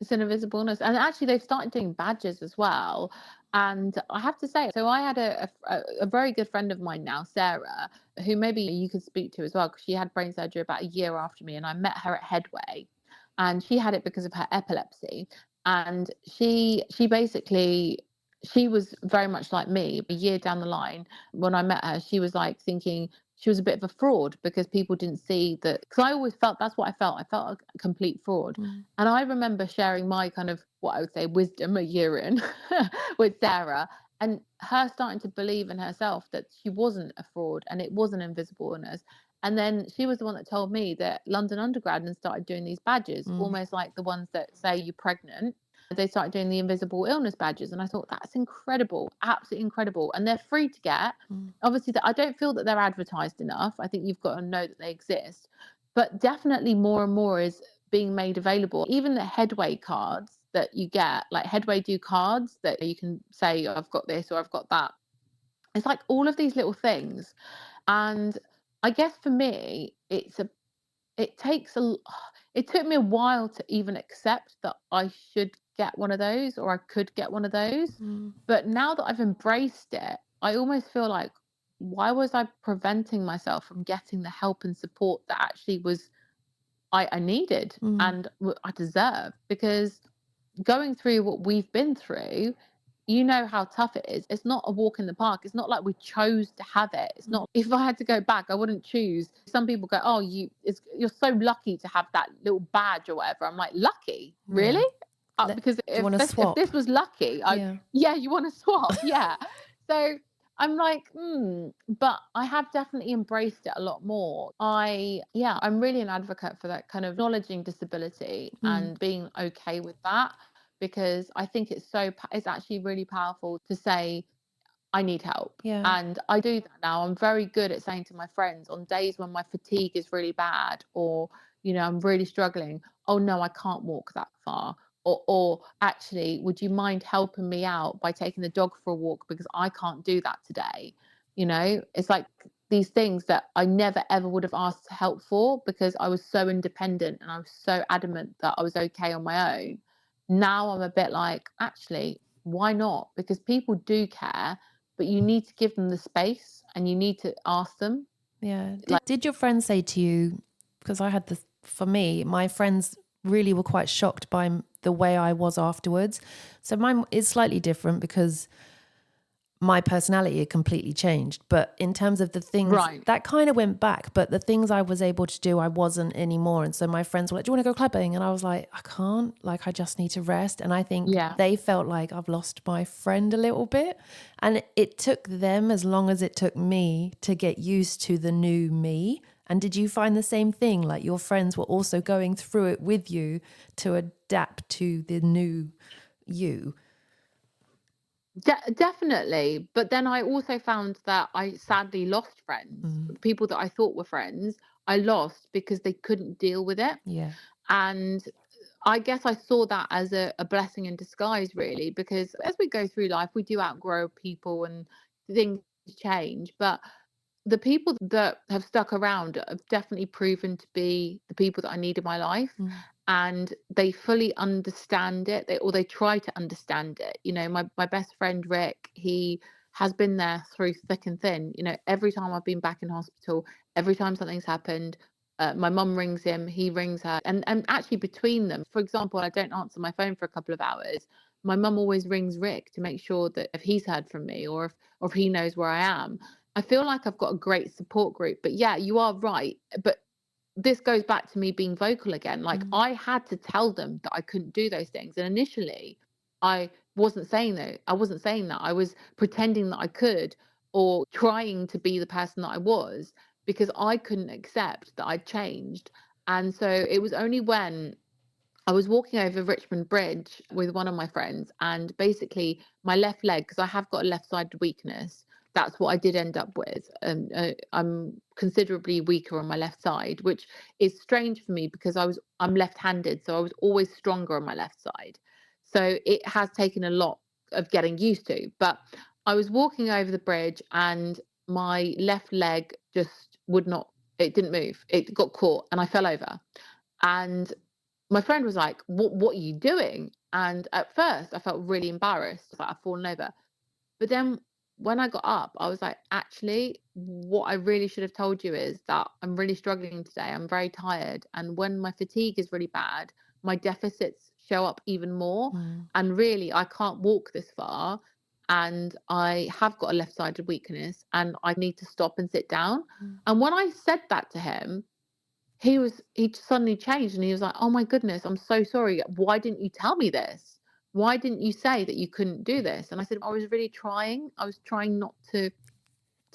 It's an invisible illness. And actually they've started doing badges as well. And I have to say, so I had a very good friend of mine now, Sarah, who maybe you could speak to as well, because she had brain surgery about a year after me, and I met her at Headway, and she had it because of her epilepsy. And she basically, she was very much like me. A year down the line, when I met her, she was like thinking she was a bit of a fraud, because people didn't see that. Because I always felt, that's what I felt. I felt a complete fraud. And I remember sharing my kind of, what I would say, wisdom a year in with Sarah, and her starting to believe in herself that she wasn't a fraud and it was an invisible illness. And then she was the one that told me that London Undergrad and started doing these badges, almost like the ones that say you're pregnant. They started doing the invisible illness badges. And I thought, that's incredible, absolutely incredible. And they're free to get. Obviously, I don't feel that they're advertised enough. I think you've got to know that they exist. But definitely more and more is being made available. Even the Headway cards that you get, like Headway do cards that you can say, I've got this or I've got that. It's like all of these little things. And I guess for me, it takes it took me a while to even accept that I should get one of those or I could get one of those. Mm, But now that I've embraced it, I almost feel like, why was I preventing myself from getting the help and support that actually was I needed mm, and I deserve? Because going through what we've been through, you know how tough it is. It's not a walk in the park. It's not like we chose to have it. It's mm. not, if I had to go back, I wouldn't choose. Some people go, "Oh, you're so lucky to have that little badge or whatever." I'm like, "Lucky? Yeah. Really?" Because Do you want to if swap? this was lucky, Yeah. yeah, you want to swap, yeah. So I'm like, but I have definitely embraced it a lot more. I'm really an advocate for that kind of acknowledging disability Mm, and being okay with that, because I think it's actually really powerful to say, I need help. yeah. And I do that now. I'm very good at saying to my friends on days when my fatigue is really bad, or, I'm really struggling, "Oh no, I can't walk that far." Or actually, would you mind helping me out by taking the dog for a walk because I can't do that today? It's like these things that I never ever would have asked help for because I was so independent and I was so adamant that I was okay on my own. Now I'm a bit like, actually, why not? Because people do care, but you need to give them the space and you need to ask them. Yeah. Like, Did your friends say to you, because I had this, for me, my friends really were quite shocked by the way I was afterwards. So mine is slightly different because my personality had completely changed. But in terms of the things right. that kind of went back, but the things I was able to do, I wasn't anymore. And so my friends were like, "Do you want to go clubbing?" And I was like, "I can't, like, I just need to rest." And I think Yeah. they felt like I've lost my friend a little bit. And it took them as long as it took me to get used to the new me. And did you find the same thing? Like your friends were also going through it with you to adapt to the new you? Definitely. But then I also found that I sadly lost friends. Mm, People that I thought were friends, I lost because they couldn't deal with it. yeah. And I guess I saw that as a blessing in disguise, really, because as we go through life, we do outgrow people and things change. But the people that have stuck around have definitely proven to be the people that I need in my life. Mm, And they fully understand it, or they try to understand it. My best friend Rick, he has been there through thick and thin. Every time I've been back in hospital, every time something's happened, my mum rings him, he rings her, and actually between them, for example, I don't answer my phone for a couple of hours. My mum always rings Rick to make sure that if he's heard from me, or if he knows where I am. I feel like I've got a great support group. But yeah, you are right. But this goes back to me being vocal again. Like, mm, I had to tell them that I couldn't do those things. And initially, I wasn't saying that. I wasn't saying that. I was pretending that I could, or trying to be the person that I was, because I couldn't accept that I'd changed. And so it was only when I was walking over Richmond Bridge with one of my friends, and basically my left leg, because I have got a left-sided weakness, that's what I did end up with. I'm considerably weaker on my left side, which is strange for me because I'm left-handed, so I was always stronger on my left side. So it has taken a lot of getting used to. But I was walking over the bridge, and my left leg just would not. It didn't move. It got caught, and I fell over. And my friend was like, "What are you doing?" And at first, I felt really embarrassed, like I've fallen over. But then when I got up, I was like, actually, what I really should have told you is that I'm really struggling today. I'm very tired. And when my fatigue is really bad, my deficits show up even more. mm, And really, I can't walk this far. And I have got a left sided weakness and I need to stop and sit down. mm. And when I said that to him, he suddenly changed and he was like, "Oh my goodness, I'm so sorry. Why didn't you tell me this? Why didn't you say that you couldn't do this?" And I said, "I was really trying. I was trying not to That,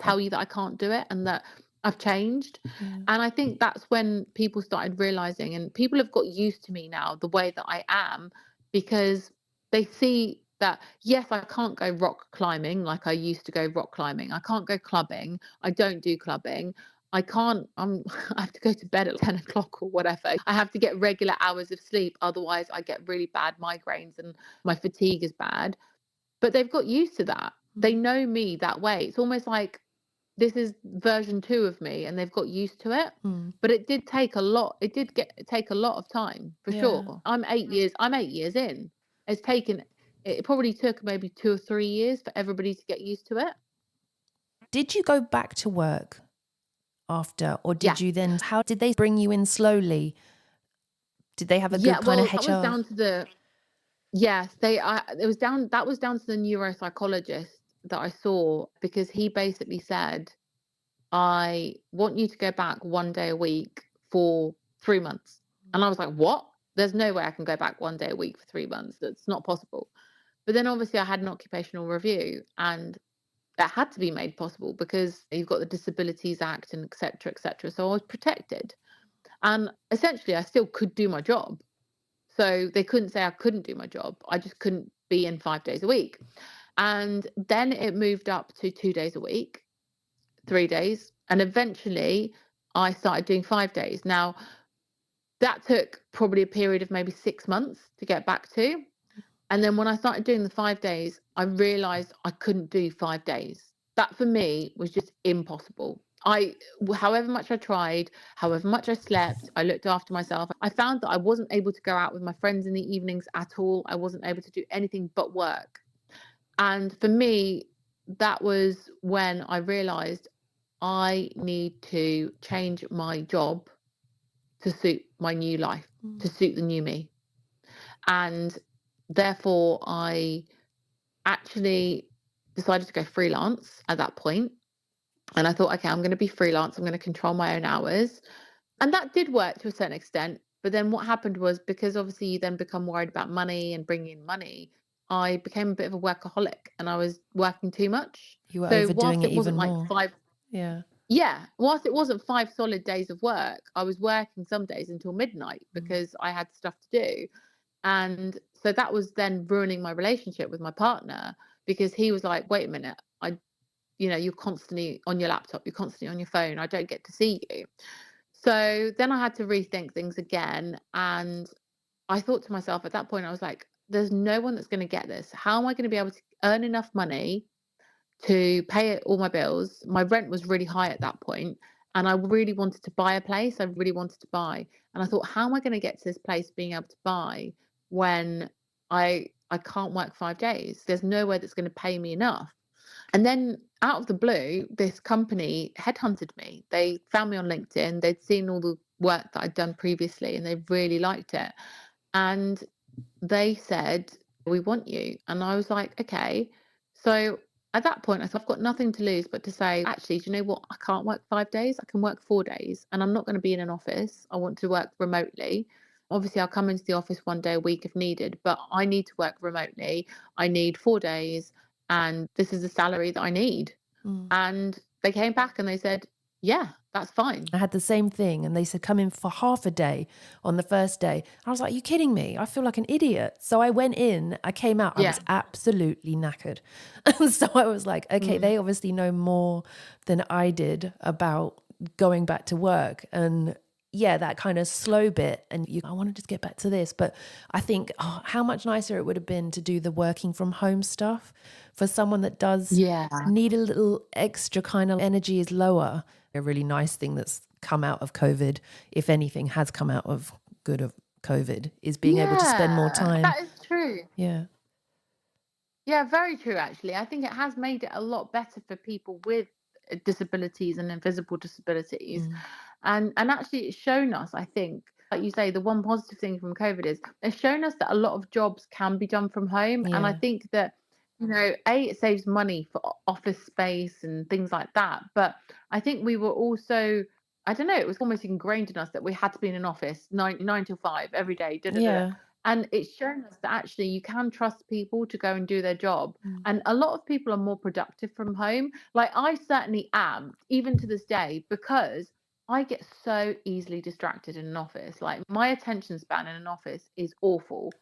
tell you that I can't do it and that I've changed." yeah. And I think that's when people started realizing, and people have got used to me now, the way that I am, because they see that, yes, I can't go rock climbing like I used to go rock climbing. I can't go clubbing. I don't do clubbing. I can't, I have to go to bed at 10 o'clock or whatever. I have to get regular hours of sleep. Otherwise, I get really bad migraines and my fatigue is bad. But they've got used to that. They Mm, know me that way. It's almost like this is version 2 of me, and they've got used to it. Mm. But it did take a lot. It did take a lot of time, for Yeah. sure. I'm 8 years in. It probably took maybe 2 or 3 years for everybody to get used to it. Did you go back to work after, or did Yeah. you then, how did they bring you in slowly? Did they have a Yeah, good kind of well, that was HR? down to the yes, that was down to the neuropsychologist that I saw, because he basically said, "I want you to go back 1 day a week for 3 months." And I was like, "What? There's no way I can go back 1 day a week for 3 months. That's not possible." But then obviously I had an occupational review, and that had to be made possible because you've got the Disabilities Act and et cetera, et cetera. So I was protected. And essentially I still could do my job. So they couldn't say I couldn't do my job. I just couldn't be in 5 days a week. And then it moved up to 2 days a week, 3 days, and eventually I started doing 5 days. Now, that took probably a period of maybe 6 months to get back to. And then when I started doing the 5 days, I realized I couldn't do 5 days. That for me was just impossible. However much I tried, however much I slept, I looked after myself. I found that I wasn't able to go out with my friends in the evenings at all. I wasn't able to do anything but work. And for me, that was when I realized I need to change my job to suit my new life, to suit the new me. And therefore, I actually decided to go freelance at that point. And I thought, okay, I'm going to be freelance. I'm going to control my own hours. And that did work to a certain extent. But then what happened was, because obviously you then become worried about money and bringing in money, I became a bit of a workaholic and I was working too much. You were So overdoing whilst it it wasn't even like more. Yeah. whilst it wasn't 5 solid days of work, I was working some days until midnight because I had stuff to do. And so that was then ruining my relationship with my partner, because he was like, wait a minute, you're constantly on your laptop, you're constantly on your phone, I don't get to see you. So then I had to rethink things again. And I thought to myself at that point, I was like, there's no one that's going to get this. How am I going to be able to earn enough money to pay all my bills? My rent was really high at that point, and I really wanted to buy a place. I really wanted to buy. And I thought, how am I going to get to this place being able to buy when I can't work 5 days? There's nowhere that's going to pay me enough. And then out of the blue, this company headhunted me. They found me on LinkedIn. They'd seen all the work that I'd done previously and they really liked it. And they said, "We want you." And I was like, okay. So at that point, I thought, I've got nothing to lose but to say, actually, do you know what? I can't work 5 days. I can work 4 days. And I'm not going to be in an office. I want to work remotely. Obviously, I'll come into the office 1 day a week if needed, but I need to work remotely. I need 4 days. And this is the salary that I need. And they came back and they said, yeah, that's fine. I had the same thing, and they said, come in for half a day on the first day. I was like, are you kidding me? I feel like an idiot. So I went in, I came out, I was absolutely knackered. And so I was like, okay, they obviously know more than I did about going back to work. And yeah, that kind of slow bit. And I want to just get back to this. But I think how much nicer it would have been to do the working from home stuff for someone that does need a little extra kind of energy is lower. A really nice thing that's come out of COVID, if anything has come out of good of COVID, is being able to spend more time. That is true. Yeah. Yeah, very true, actually. I think it has made it a lot better for people with disabilities and invisible disabilities. And actually it's shown us, I think, like you say, the one positive thing from COVID is it's shown us that a lot of jobs can be done from home. And I think that, it saves money for office space and things like that. But I think we were also, I don't know, it was almost ingrained in us that we had to be in an office 9 till 5 every day. And it's shown us that actually you can trust people to go and do their job. And a lot of people are more productive from home. Like I certainly am, even to this day, because I get so easily distracted in an office. Like my attention span in an office is awful.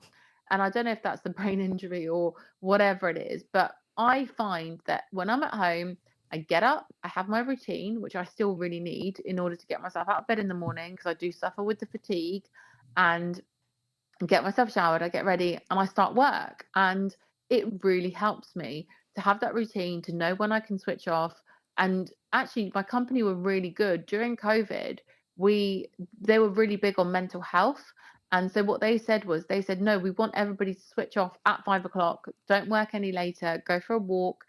And I don't know if that's the brain injury or whatever it is, but I find that when I'm at home, I get up, I have my routine, which I still really need in order to get myself out of bed in the morning, because I do suffer with the fatigue, and get myself showered, I get ready, and I start work. And it really helps me to have that routine, to know when I can switch off, And actually, my company were really good during COVID. They were really big on mental health. And so what they said was, they said, no, we want everybody to switch off at 5 o'clock. Don't work any later. Go for a walk.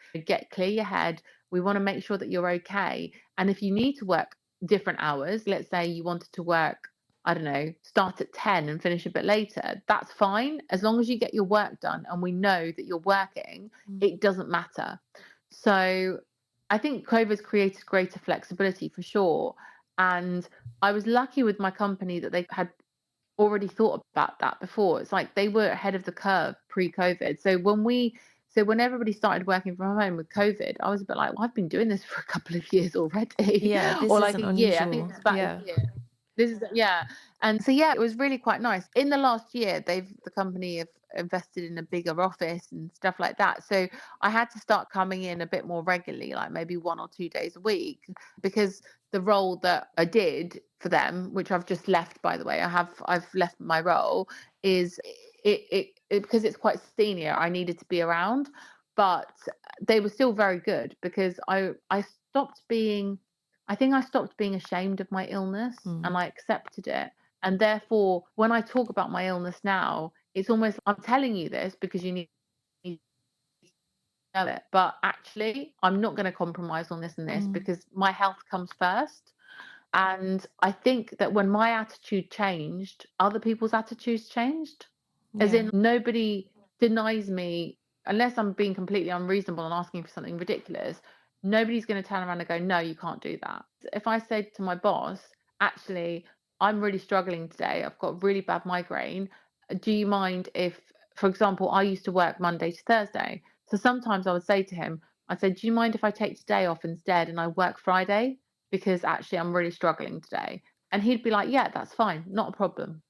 Clear your head. We want to make sure that you're okay. And if you need to work different hours, let's say you wanted to work, I don't know, start at 10 and finish a bit later, that's fine. As long as you get your work done and we know that you're working, it doesn't matter. So I think COVID's created greater flexibility for sure. And I was lucky with my company that they had already thought about that before. It's like they were ahead of the curve pre-COVID. So when everybody started working from home with COVID, I was a bit like, well, I've been doing this for a couple of years already, Yeah, this or like isn't a year. I think unusual. it's about Yeah. a year. This is yeah. And so yeah, it was really quite nice. In the last year, the company have invested in a bigger office and stuff like that. So I had to start coming in a bit more regularly, like maybe 1 or 2 days a week, because the role that I did for them, which I've just left, by the way, I've left my role, is because it's quite senior, I needed to be around, but they were still very good because I stopped being, I think I stopped being ashamed of my illness and I accepted it. And therefore, when I talk about my illness now, it's almost, I'm telling you this because you need to know it. But actually, I'm not going to compromise on this and this because my health comes first. And I think that when my attitude changed, other people's attitudes changed. As in, nobody denies me, unless I'm being completely unreasonable and asking for something ridiculous, nobody's going to turn around and go, no, you can't do that. If I said to my boss, actually, I'm really struggling today, I've got really bad migraine, do you mind if, for example, I used to work Monday to Thursday. So sometimes I would say to him, I said, do you mind if I take today off instead and I work Friday? Because actually I'm really struggling today. And he'd be like, yeah, that's fine, not a problem.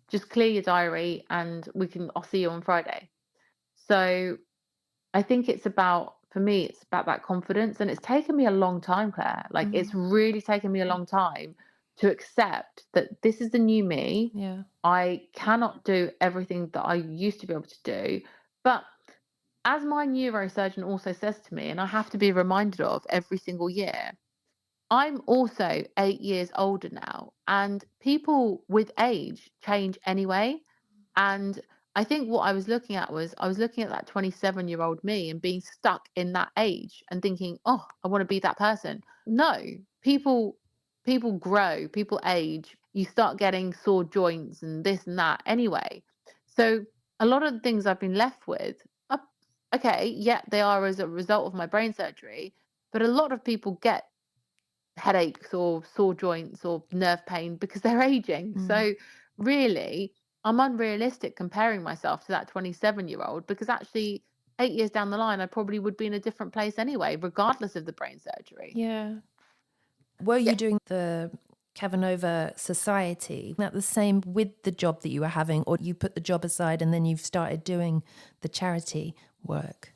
Just clear your diary and I'll see you on Friday. So I think for me, it's about that confidence. And it's taken me a long time, Claire. Like it's really taken me a long time to accept that this is the new me. Yeah. I cannot do everything that I used to be able to do. But as my neurosurgeon also says to me, and I have to be reminded of every single year, I'm also 8 years older now, and people with age change anyway. And I think what I was looking at that 27-year-old me and being stuck in that age and thinking, oh, I want to be that person. No, people grow, people age, you start getting sore joints and this and that anyway. So a lot of the things I've been left with are, okay, yeah, they are as a result of my brain surgery, but a lot of people get headaches or sore joints or nerve pain because they're aging. So really, I'm unrealistic comparing myself to that 27-year-old because actually 8 years down the line, I probably would be in a different place anyway, regardless of the brain surgery. Yeah. Were you doing the Cavanoma Society? That the same with the job that you were having, or you put the job aside and then you've started doing the charity work?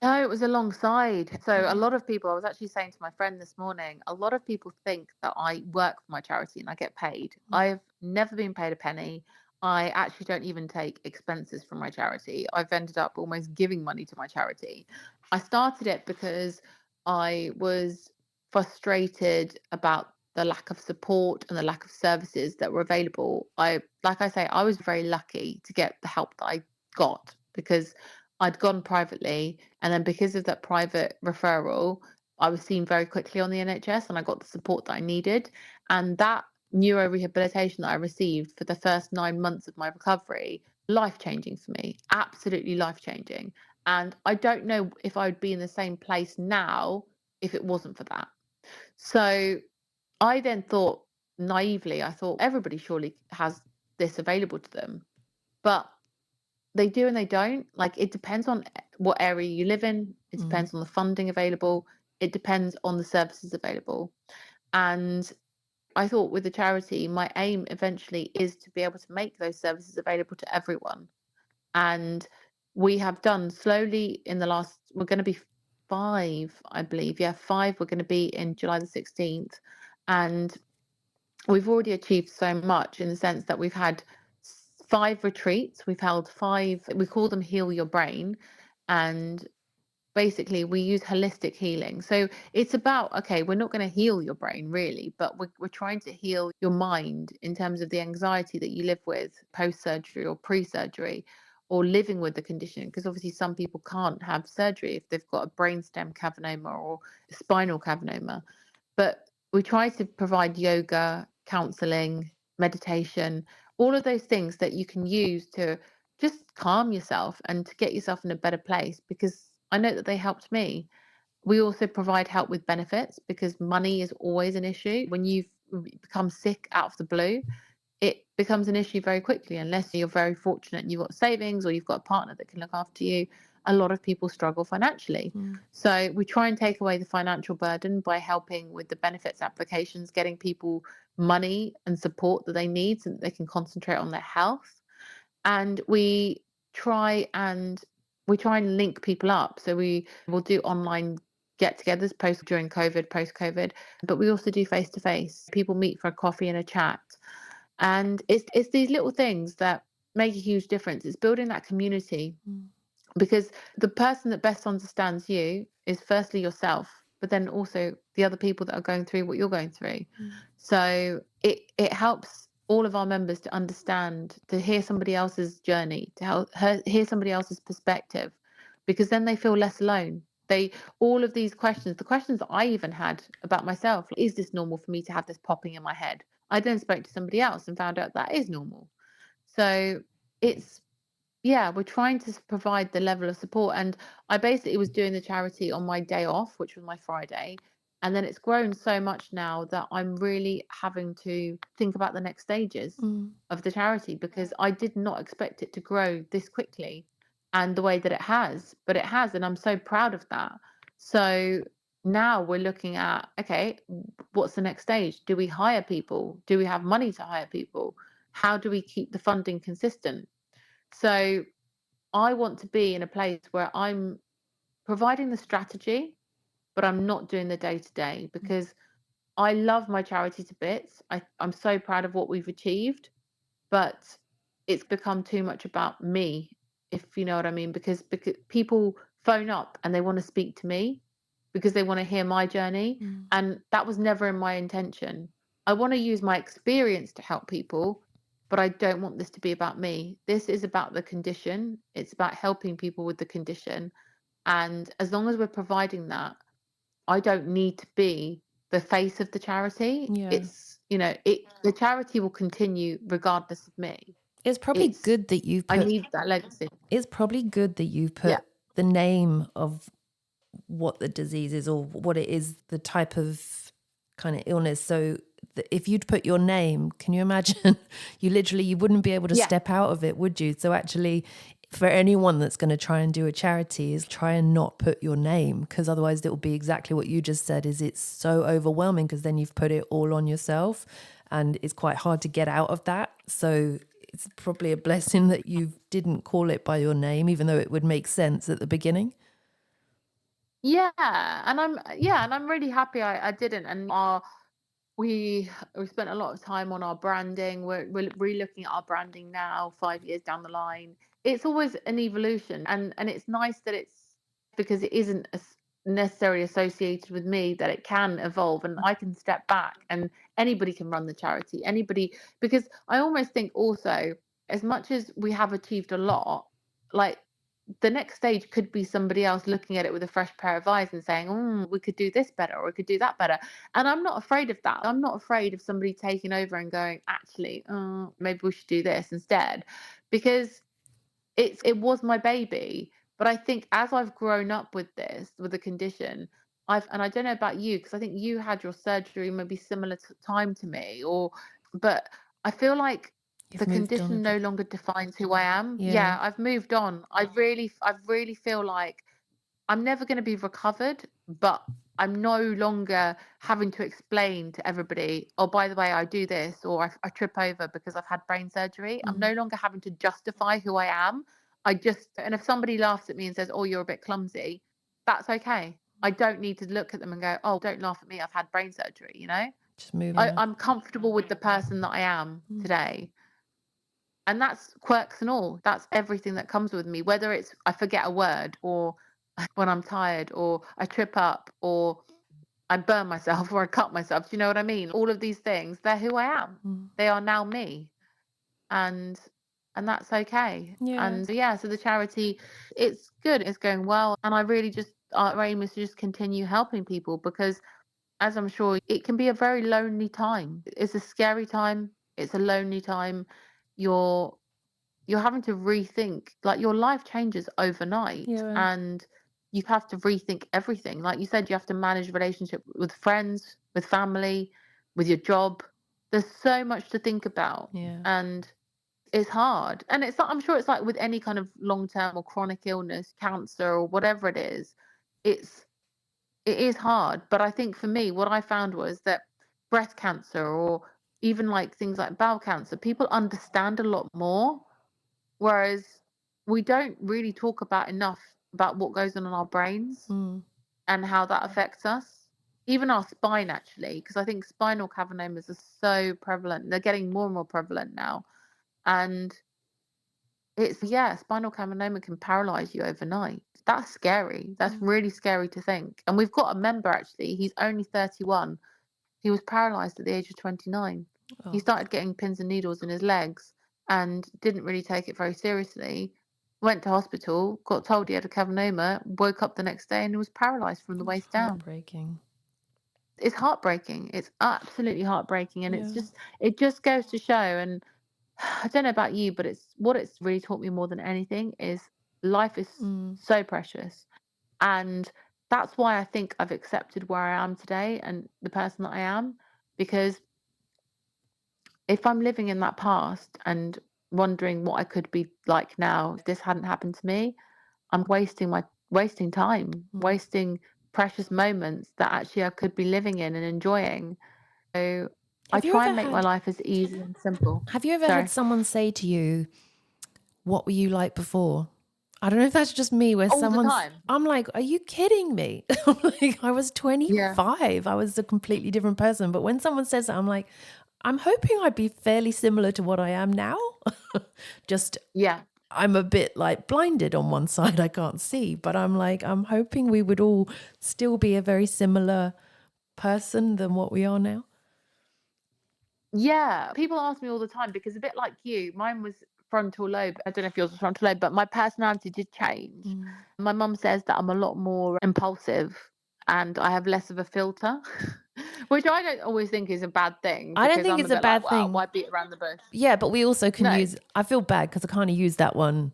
No, it was alongside. So a lot of people, I was actually saying to my friend this morning, a lot of people think that I work for my charity and I get paid. I've never been paid a penny. I actually don't even take expenses from my charity. I've ended up almost giving money to my charity. I started it because I was frustrated about the lack of support and the lack of services that were available. Like I say, I was very lucky to get the help that I got because I'd gone privately, and then because of that private referral, I was seen very quickly on the NHS and I got the support that I needed. And that neuro rehabilitation that I received for the first 9 months of my recovery, life changing for me, absolutely life changing. And I don't know if I would be in the same place now if it wasn't for that. So I then thought naively, I thought everybody surely has this available to them. But they do and they don't. Like it depends on what area you live in. It depends on the funding available. It depends on the services available. And I thought with the charity, my aim eventually is to be able to make those services available to everyone. And we have done slowly in the last, we're going to be 5, I believe. Yeah, 5. We're going to be in July the 16th. And we've already achieved so much in the sense that we've had 5 retreats. We've held 5, we call them Heal Your Brain. And basically we use holistic healing. So it's about, okay, we're not going to heal your brain really, but we're trying to heal your mind in terms of the anxiety that you live with post-surgery or pre-surgery, or living with the condition, because obviously some people can't have surgery if they've got a brainstem Cavernoma or a spinal Cavernoma. But we try to provide yoga, counseling, meditation, all of those things that you can use to just calm yourself and to get yourself in a better place, because I know that they helped me. We also provide help with benefits, because money is always an issue. When you've become sick out of the blue, it becomes an issue very quickly, unless you're very fortunate and you've got savings or you've got a partner that can look after you. A lot of people struggle financially. So we try and take away the financial burden by helping with the benefits applications, getting people money and support that they need so that they can concentrate on their health. And we try and link people up. So we will do online get-togethers during COVID, post-COVID, but we also do face-to-face. People meet for a coffee and a chat. And it's these little things that make a huge difference. It's building that community, because the person that best understands you is firstly yourself, but then also the other people that are going through what you're going through. So it helps all of our members to understand, to hear somebody else's journey, to hear somebody else's perspective, because then they feel less alone. All of these questions, the questions that I even had about myself, is this normal for me to have this popping in my head? I then spoke to somebody else and found out that is normal. So it's, yeah, we're trying to provide the level of support. And I basically was doing the charity on my day off, which was my Friday. And then it's grown so much now that I'm really having to think about the next stages of the charity, because I did not expect it to grow this quickly and the way that it has. But it has, and I'm so proud of that. So now we're looking at, okay, what's the next stage? Do we hire people? Do we have money to hire people? How do we keep the funding consistent? So I want to be in a place where I'm providing the strategy, but I'm not doing the day to day, because I love my charity to bits. I'm so proud of what we've achieved, but it's become too much about me, if you know what I mean, because people phone up and they want to speak to me because they want to hear my journey. And that was never in my intention. I want to use my experience to help people, but I don't want this to be about me. This is about the condition. It's about helping people with the condition. And as long as we're providing that, I don't need to be the face of the charity. It's, the charity will continue regardless of me. It's probably good that you put, I need that legacy. It's probably good that you put the name of what the disease is, or what it is, the type of kind of illness. So if you'd put your name, can you imagine? You wouldn't be able to step out of it, would you? So actually, for anyone that's going to try and do a charity, is try and not put your name, because otherwise it will be exactly what you just said. Is it's so overwhelming, because then you've put it all on yourself, and it's quite hard to get out of that. So it's probably a blessing that you didn't call it by your name, even though it would make sense at the beginning. Yeah, and I'm really happy I didn't. And we spent a lot of time on our branding. We're re-looking at our branding now, 5 years down the line. It's always an evolution, and it's nice that it's, because it isn't necessarily associated with me, that it can evolve and I can step back and anybody can run the charity. Anybody, because I almost think also, as much as we have achieved a lot, like, the next stage could be somebody else looking at it with a fresh pair of eyes and saying, we could do this better, or we could do that better. And I'm not afraid of that. I'm not afraid of somebody taking over and going, actually, maybe we should do this instead, because it was my baby. But I think as I've grown up with this, with the condition, and I don't know about you, because I think you had your surgery maybe similar time to me, but I feel like the condition no longer defines who I am. Yeah, I've moved on. I really feel like I'm never going to be recovered, but I'm no longer having to explain to everybody, oh, by the way, I do this, or I trip over because I've had brain surgery. I'm no longer having to justify who I am. And if somebody laughs at me and says, oh, you're a bit clumsy, that's okay. I don't need to look at them and go, oh, don't laugh at me, I've had brain surgery, Just move on. I'm comfortable with the person that I am today. And that's quirks and all. That's everything that comes with me, whether it's I forget a word, or when I'm tired, or I trip up, or I burn myself, or I cut myself. Do you know what I mean? All of these things, they're who I am. They are now me. And that's okay. Yeah. And yeah, so the charity, it's good, it's going well. And I really just, our aim is to just continue helping people, because as I'm sure, it can be a very lonely time. It's a scary time. It's a lonely time. You're having to rethink, like, your life changes overnight. Yeah. And you have to rethink everything. Like you said, you have to manage relationship with friends, with family, with your job. There's so much to think about. Yeah. And it's hard. And it's, I'm sure it's like with any kind of long-term or chronic illness, cancer or whatever it is, it is hard. But I think for me, what I found was that breast cancer, or even like things like bowel cancer, people understand a lot more, whereas we don't really talk about enough about what goes on in our brains and how that affects us. Even our spine, actually, because I think spinal cavernoma are so prevalent. They're getting more and more prevalent now. And it's, yeah, spinal cavernoma can paralyze you overnight. That's scary. That's really scary to think. And we've got a member, actually, he's only 31. He was paralyzed at the age of 29. He started getting pins and needles in his legs and didn't really take it very seriously. Went to hospital, got told he had a cavernoma, woke up the next day and he was paralyzed from the waist down. Heartbreaking. It's heartbreaking. It's absolutely heartbreaking. And Yeah. it just goes to show. And I don't know about you, but it's really taught me more than anything is life is so precious. And that's why I think I've accepted where I am today and the person that I am. Because if I'm living in that past and wondering what I could be like now if this hadn't happened to me, I'm wasting time, wasting precious moments that actually I could be living in and enjoying. So I Have you try ever and make my life as easy and simple. Have you ever Sorry. had someone say to you, "What were you like before?" I don't know if that's just me, where All the time. I'm like, "Are you kidding me?" I'm like, I was Yeah. 25. I was a completely different person. But when someone says that, I'm like, I'm hoping I'd be fairly similar to what I am now. Just, Yeah. I'm a bit like blinded on one side. I can't see. But I'm like, I'm hoping we would all still be a very similar person than what we are now. Yeah. People ask me all the time, because a bit like you, mine was frontal lobe. I don't know if yours was frontal lobe, but my personality did change. My mum says that I'm a lot more impulsive and I have less of a filter, which I don't always think is a bad thing, I don't because think I'm a it's a bit like, bad wow, thing. why beat around the bush? Yeah, but we also can No. use, I feel bad because I kind of use that one.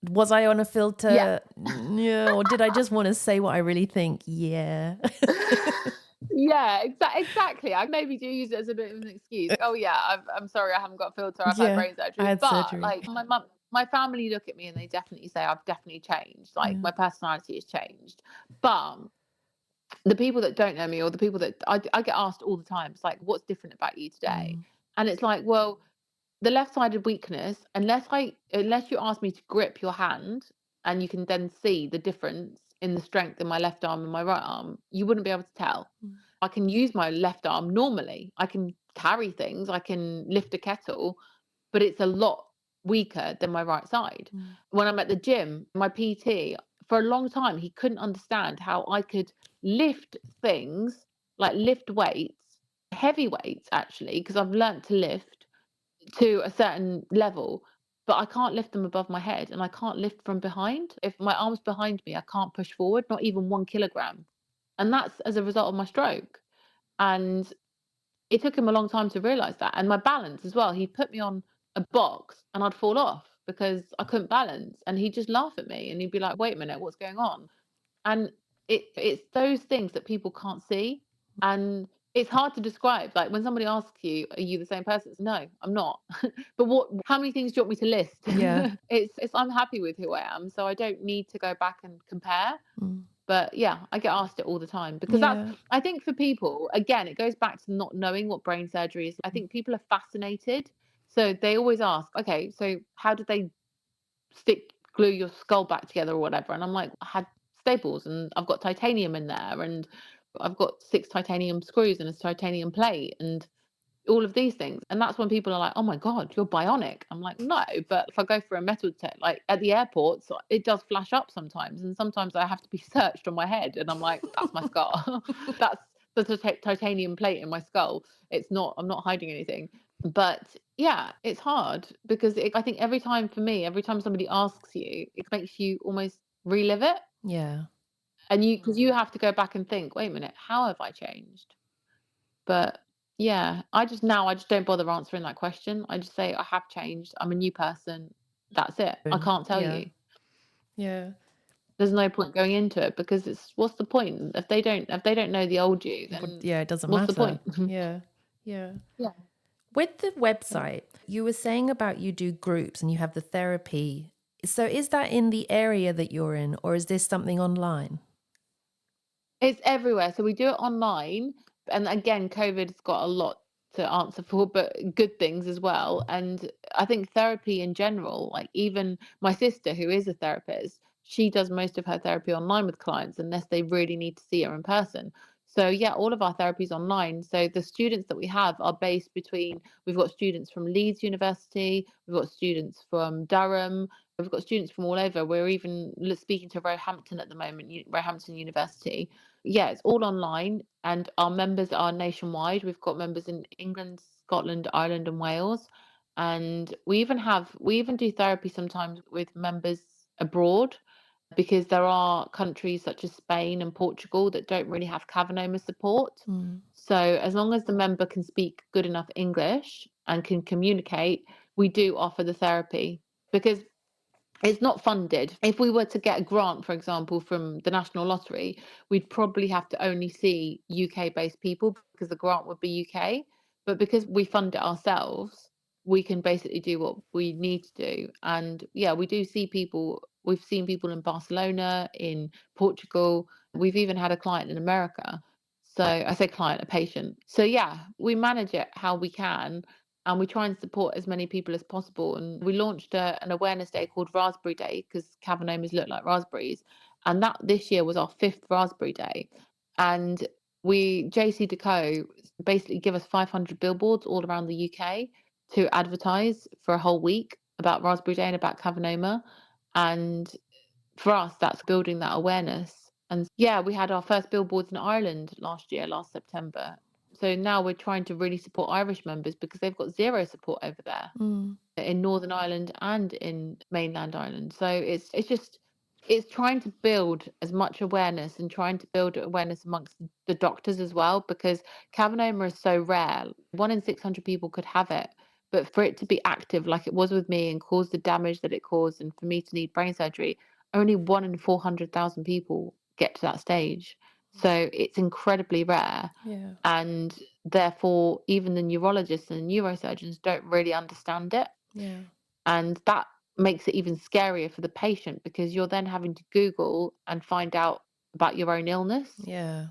Was I on a Yeah. filter? Yeah. Or did I just want to say what I really think? Yeah. Yeah, exactly. I maybe do use it as a bit of an excuse. Oh yeah, I'm sorry, I haven't got a filter. I've had Yeah. brain I surgery. had But surgery. like my family look at me and they definitely say I've definitely changed. Like, my personality has changed. But the people that don't know me, or the people that I get asked all the time, it's like, what's different about you today? And it's like, well, the left-sided weakness, unless you ask me to grip your hand and you can then see the difference in the strength in my left arm and my right arm, you wouldn't be able to tell. I can use my left arm normally. I can carry things, I can lift a kettle, but it's a lot weaker than my right side. When I'm at the gym, my PT, for a long time, he couldn't understand how I could lift things, like lift weights, heavy weights actually, because I've learnt to lift to a certain level, but I can't lift them above my head, and I can't lift from behind. If my arm's behind me, I can't push forward, not even 1 kilogram. And that's as a result of my stroke. And it took him a long time to realize that. And my balance as well. He put me on a box and I'd fall off because I couldn't balance. And he'd just laugh at me and he'd be like, wait a minute, what's going on? And it's those things that people can't see. And it's hard to describe. Like, when somebody asks you, are you the same person? It's, no, I'm not. But how many things do you want me to list? Yeah. It's I'm happy with who I am. So I don't need to go back and compare. But yeah, I get asked it all the time, because Yeah. I think for people, again, it goes back to not knowing what brain surgery is. I think people are fascinated. So they always ask, okay, so how did they glue your skull back together or whatever? And I'm like, I had staples and I've got titanium in there and I've got 6 titanium screws and a titanium plate. And all of these things. And that's when people are like, oh my God, you're bionic. I'm like, no, but if I go for a metal test, like at the airports, it does flash up sometimes. And sometimes I have to be searched on my head. And I'm like, that's my skull. That's the titanium plate in my skull. I'm not hiding anything. But yeah, it's hard because I think every time somebody asks you, it makes you almost relive it. Yeah. And because you have to go back and think, wait a minute, how have I changed? But yeah, I just don't bother answering that question. I just say I have changed. I'm a new person. That's it. I can't tell Yeah. you. Yeah. There's no point going into it because what's the point if they don't know the old you? Then Yeah, it doesn't what's matter. the point? Yeah. Yeah. Yeah. With the website, you were saying about you do groups and you have the therapy. So is that in the area that you're in, or is this something online? It's everywhere. So we do it online. And again, COVID's got a lot to answer for, but good things as well. And I think therapy in general, like even my sister, who is a therapist, she does most of her therapy online with clients unless they really need to see her in person. So yeah, all of our therapy is online. So the students that we have are based between, we've got students from Leeds University, we've got students from Durham, we've got students from all over. We're even speaking to Roehampton at the moment, Roehampton University. Yeah, it's all online, and our members are nationwide. We've got members in England, Scotland, Ireland, and Wales, and we even do therapy sometimes with members abroad because there are countries such as Spain and Portugal that don't really have Cavernoma support. So as long as the member can speak good enough English and can communicate, we do offer the therapy because it's not funded. If we were to get a grant, for example, from the National Lottery, we'd probably have to only see UK-based people because the grant would be UK. But because we fund it ourselves, we can basically do what we need to do. And yeah, we do see people. We've seen people in Barcelona, in Portugal. We've even had a client in America. So I say client, a patient. So yeah, we manage it how we can and we try and support as many people as possible. And we launched an awareness day called Raspberry Day because Cavernomas look like raspberries, and that this year was our 5th Raspberry Day. And JC basically give us 500 billboards all around the UK to advertise for a whole week about Raspberry Day and about Cavernoma. And for us, that's building that awareness. And yeah, we had our first billboards in Ireland last September. So now we're trying to really support Irish members because they've got zero support over there in Northern Ireland and in mainland Ireland. So it's trying to build as much awareness and trying to build awareness amongst the doctors as well, because Cavernoma is so rare. 1 in 600 people could have it. But for it to be active like it was with me and cause the damage that it caused, and for me to need brain surgery, only 1 in 400,000 people get to that stage. So it's incredibly rare. Yeah. And therefore, even the neurologists and neurosurgeons don't really understand it. Yeah. And that makes it even scarier for the patient because you're then having to Google and find out about your own illness. Yeah.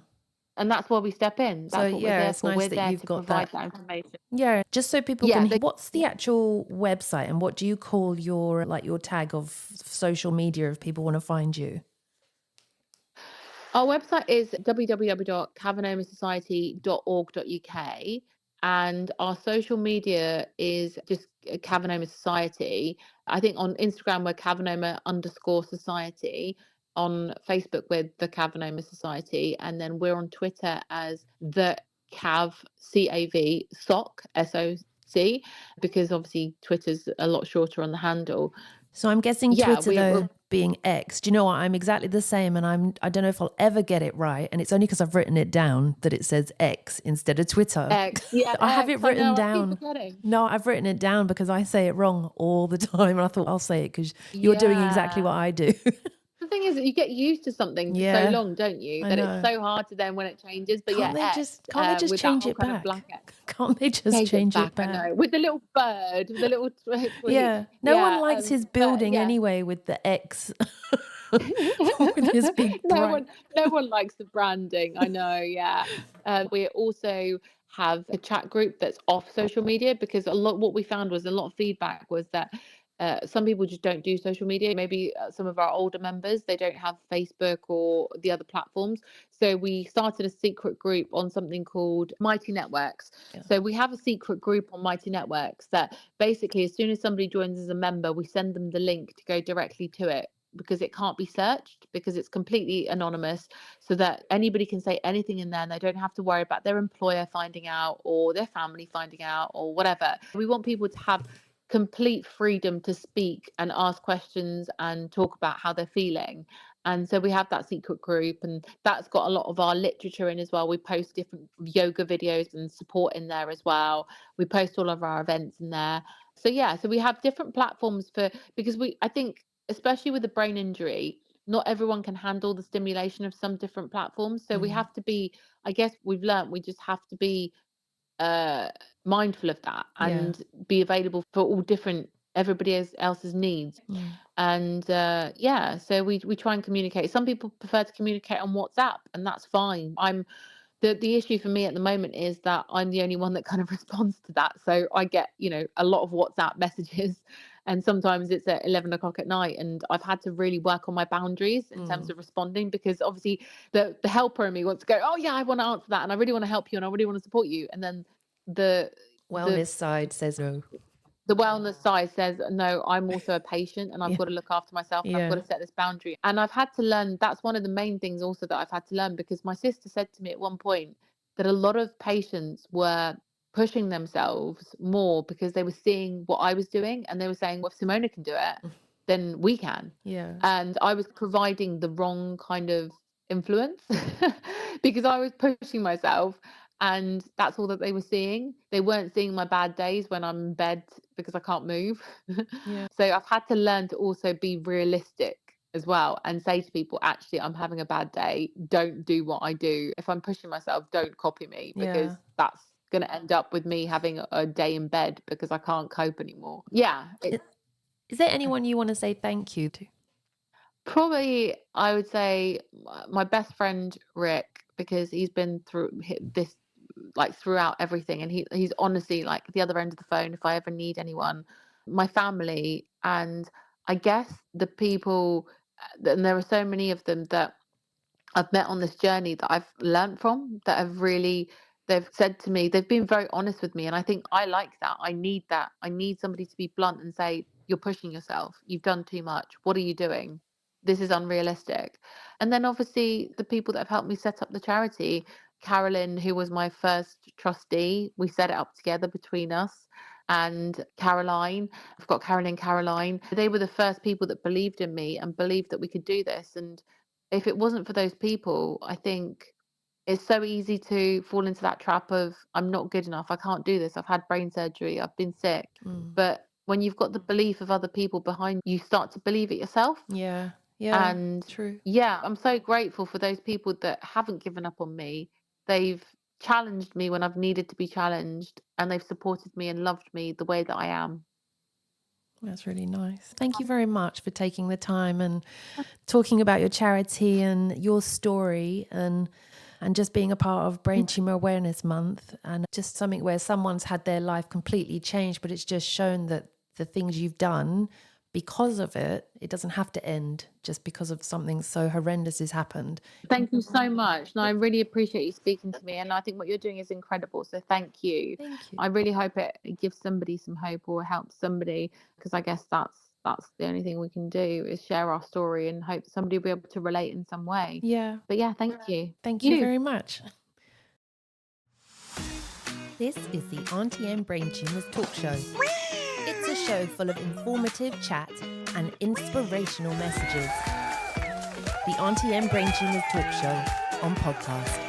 And that's why we step in. That's what we're there it's for. nice We're that there you've to got provide that. that information. Yeah, just so people Yeah, can. What's the actual website, and what do you call your tag of social media if people want to find you? Our website is www.cavanomasociety.org.uk, and our social media is just Cavanoma Society. I think on Instagram we're Cavanoma_society. On Facebook we're the Cavanoma Society, and then we're on Twitter as the Cav CAV SOC SOC, because obviously Twitter's a lot shorter on the handle. So I'm guessing Twitter though being X. Do you know what? I'm exactly the same, and I don't know if I'll ever get it right. And it's only because I've written it down that it says X instead of Twitter. X, yeah, I have it written down. I keep forgetting. No, I've written it down because I say it wrong all the time, and I thought I'll say it because you're doing exactly what I do. The thing is that you get used to something for so long, don't you? That it's so hard to then when it changes. But can't they just with change that it kind back? of black X. Can't they just change it back? I know, with the little bird, the little tweet. Yeah, no one likes his building anyway with the X. With his big no one likes the branding. I know. Yeah, we also have a chat group that's off social media because what we found was a lot of feedback was that some people just don't do social media. Maybe some of our older members, they don't have Facebook or the other platforms. So we started a secret group on something called Mighty Networks. Yeah. So we have a secret group on Mighty Networks that basically, as soon as somebody joins as a member, we send them the link to go directly to it, because it can't be searched, because it's completely anonymous, so that anybody can say anything in there and they don't have to worry about their employer finding out or their family finding out or whatever. We want people to have complete freedom to speak and ask questions and talk about how they're feeling. And so we have that secret group, and that's got a lot of our literature in as well. We post different yoga videos and support in there as well. We post all of our events in there. So yeah, so we have different platforms because I think, especially with a brain injury, not everyone can handle the stimulation of some different platforms. So we have to be, I guess we've learned, we just have to be mindful of that and be available for all different everybody else's needs. And so we try and communicate. Some people prefer to communicate on WhatsApp, and that's fine. The issue for me at the moment is that I'm the only one that kind of responds to that. So I get, a lot of WhatsApp messages, and sometimes it's at 11 o'clock at night, and I've had to really work on my boundaries in terms of responding, because obviously the helper in me wants to go, oh yeah, I want to answer that, and I really want to help you, and I really want to support you. And then the wellness side says no. The wellness side says, no, I'm also a patient, and I've got to look after myself, and I've got to set this boundary. And I've had to learn, that's one of the main things also that I've had to learn, because my sister said to me at one point that a lot of patients were pushing themselves more because they were seeing what I was doing, and they were saying, well, if Simona can do it, then we can. And I was providing the wrong kind of influence because I was pushing myself. And that's all that they were seeing. They weren't seeing my bad days when I'm in bed because I can't move. So I've had to learn to also be realistic as well, and say to people, actually, I'm having a bad day. Don't do what I do. If I'm pushing myself, don't copy me, because that's going to end up with me having a day in bed because I can't cope anymore. Yeah. Is there anyone you want to say thank you to? Probably, I would say my best friend, Rick, because he's been through this like throughout everything, and he's honestly like the other end of the phone if I ever need anyone. My family, and I guess the people, and there are so many of them that I've met on this journey that I've learned from, that have really, they've said to me, they've been very honest with me, and I think I like that. I need that. I need somebody to be blunt and say, you're pushing yourself, you've done too much, what are you doing? This is unrealistic. And then obviously the people that have helped me set up the charity, Carolyn, who was my first trustee, we set it up together between us, and Caroline, I've got Caroline. They were the first people that believed in me and believed that we could do this. And if it wasn't for those people, I think it's so easy to fall into that trap of, I'm not good enough, I can't do this, I've had brain surgery, I've been sick. But when you've got the belief of other people behind you, start to believe it yourself. And true. I'm so grateful for those people that haven't given up on me. They've challenged me when I've needed to be challenged, and they've supported me and loved me the way that I am. That's really nice. Thank you very much for taking the time and talking about your charity and your story, and just being a part of Brain Tumour Awareness Month, and just something where someone's had their life completely changed, but it's just shown that the things you've done, because of it, it doesn't have to end just because of something so horrendous has happened. Thank you so much. And I really appreciate you speaking to me. And I think what you're doing is incredible. So thank you. Thank you. I really hope it gives somebody some hope or helps somebody, because I guess that's the only thing we can do, is share our story and hope somebody will be able to relate in some way. But yeah, thank you. Thank you very much. This is the Aunty and Brain Tumours Talk Show. It's a show full of informative chat and inspirational messages. The Aunty and Brain Tumours Talk Show on podcast.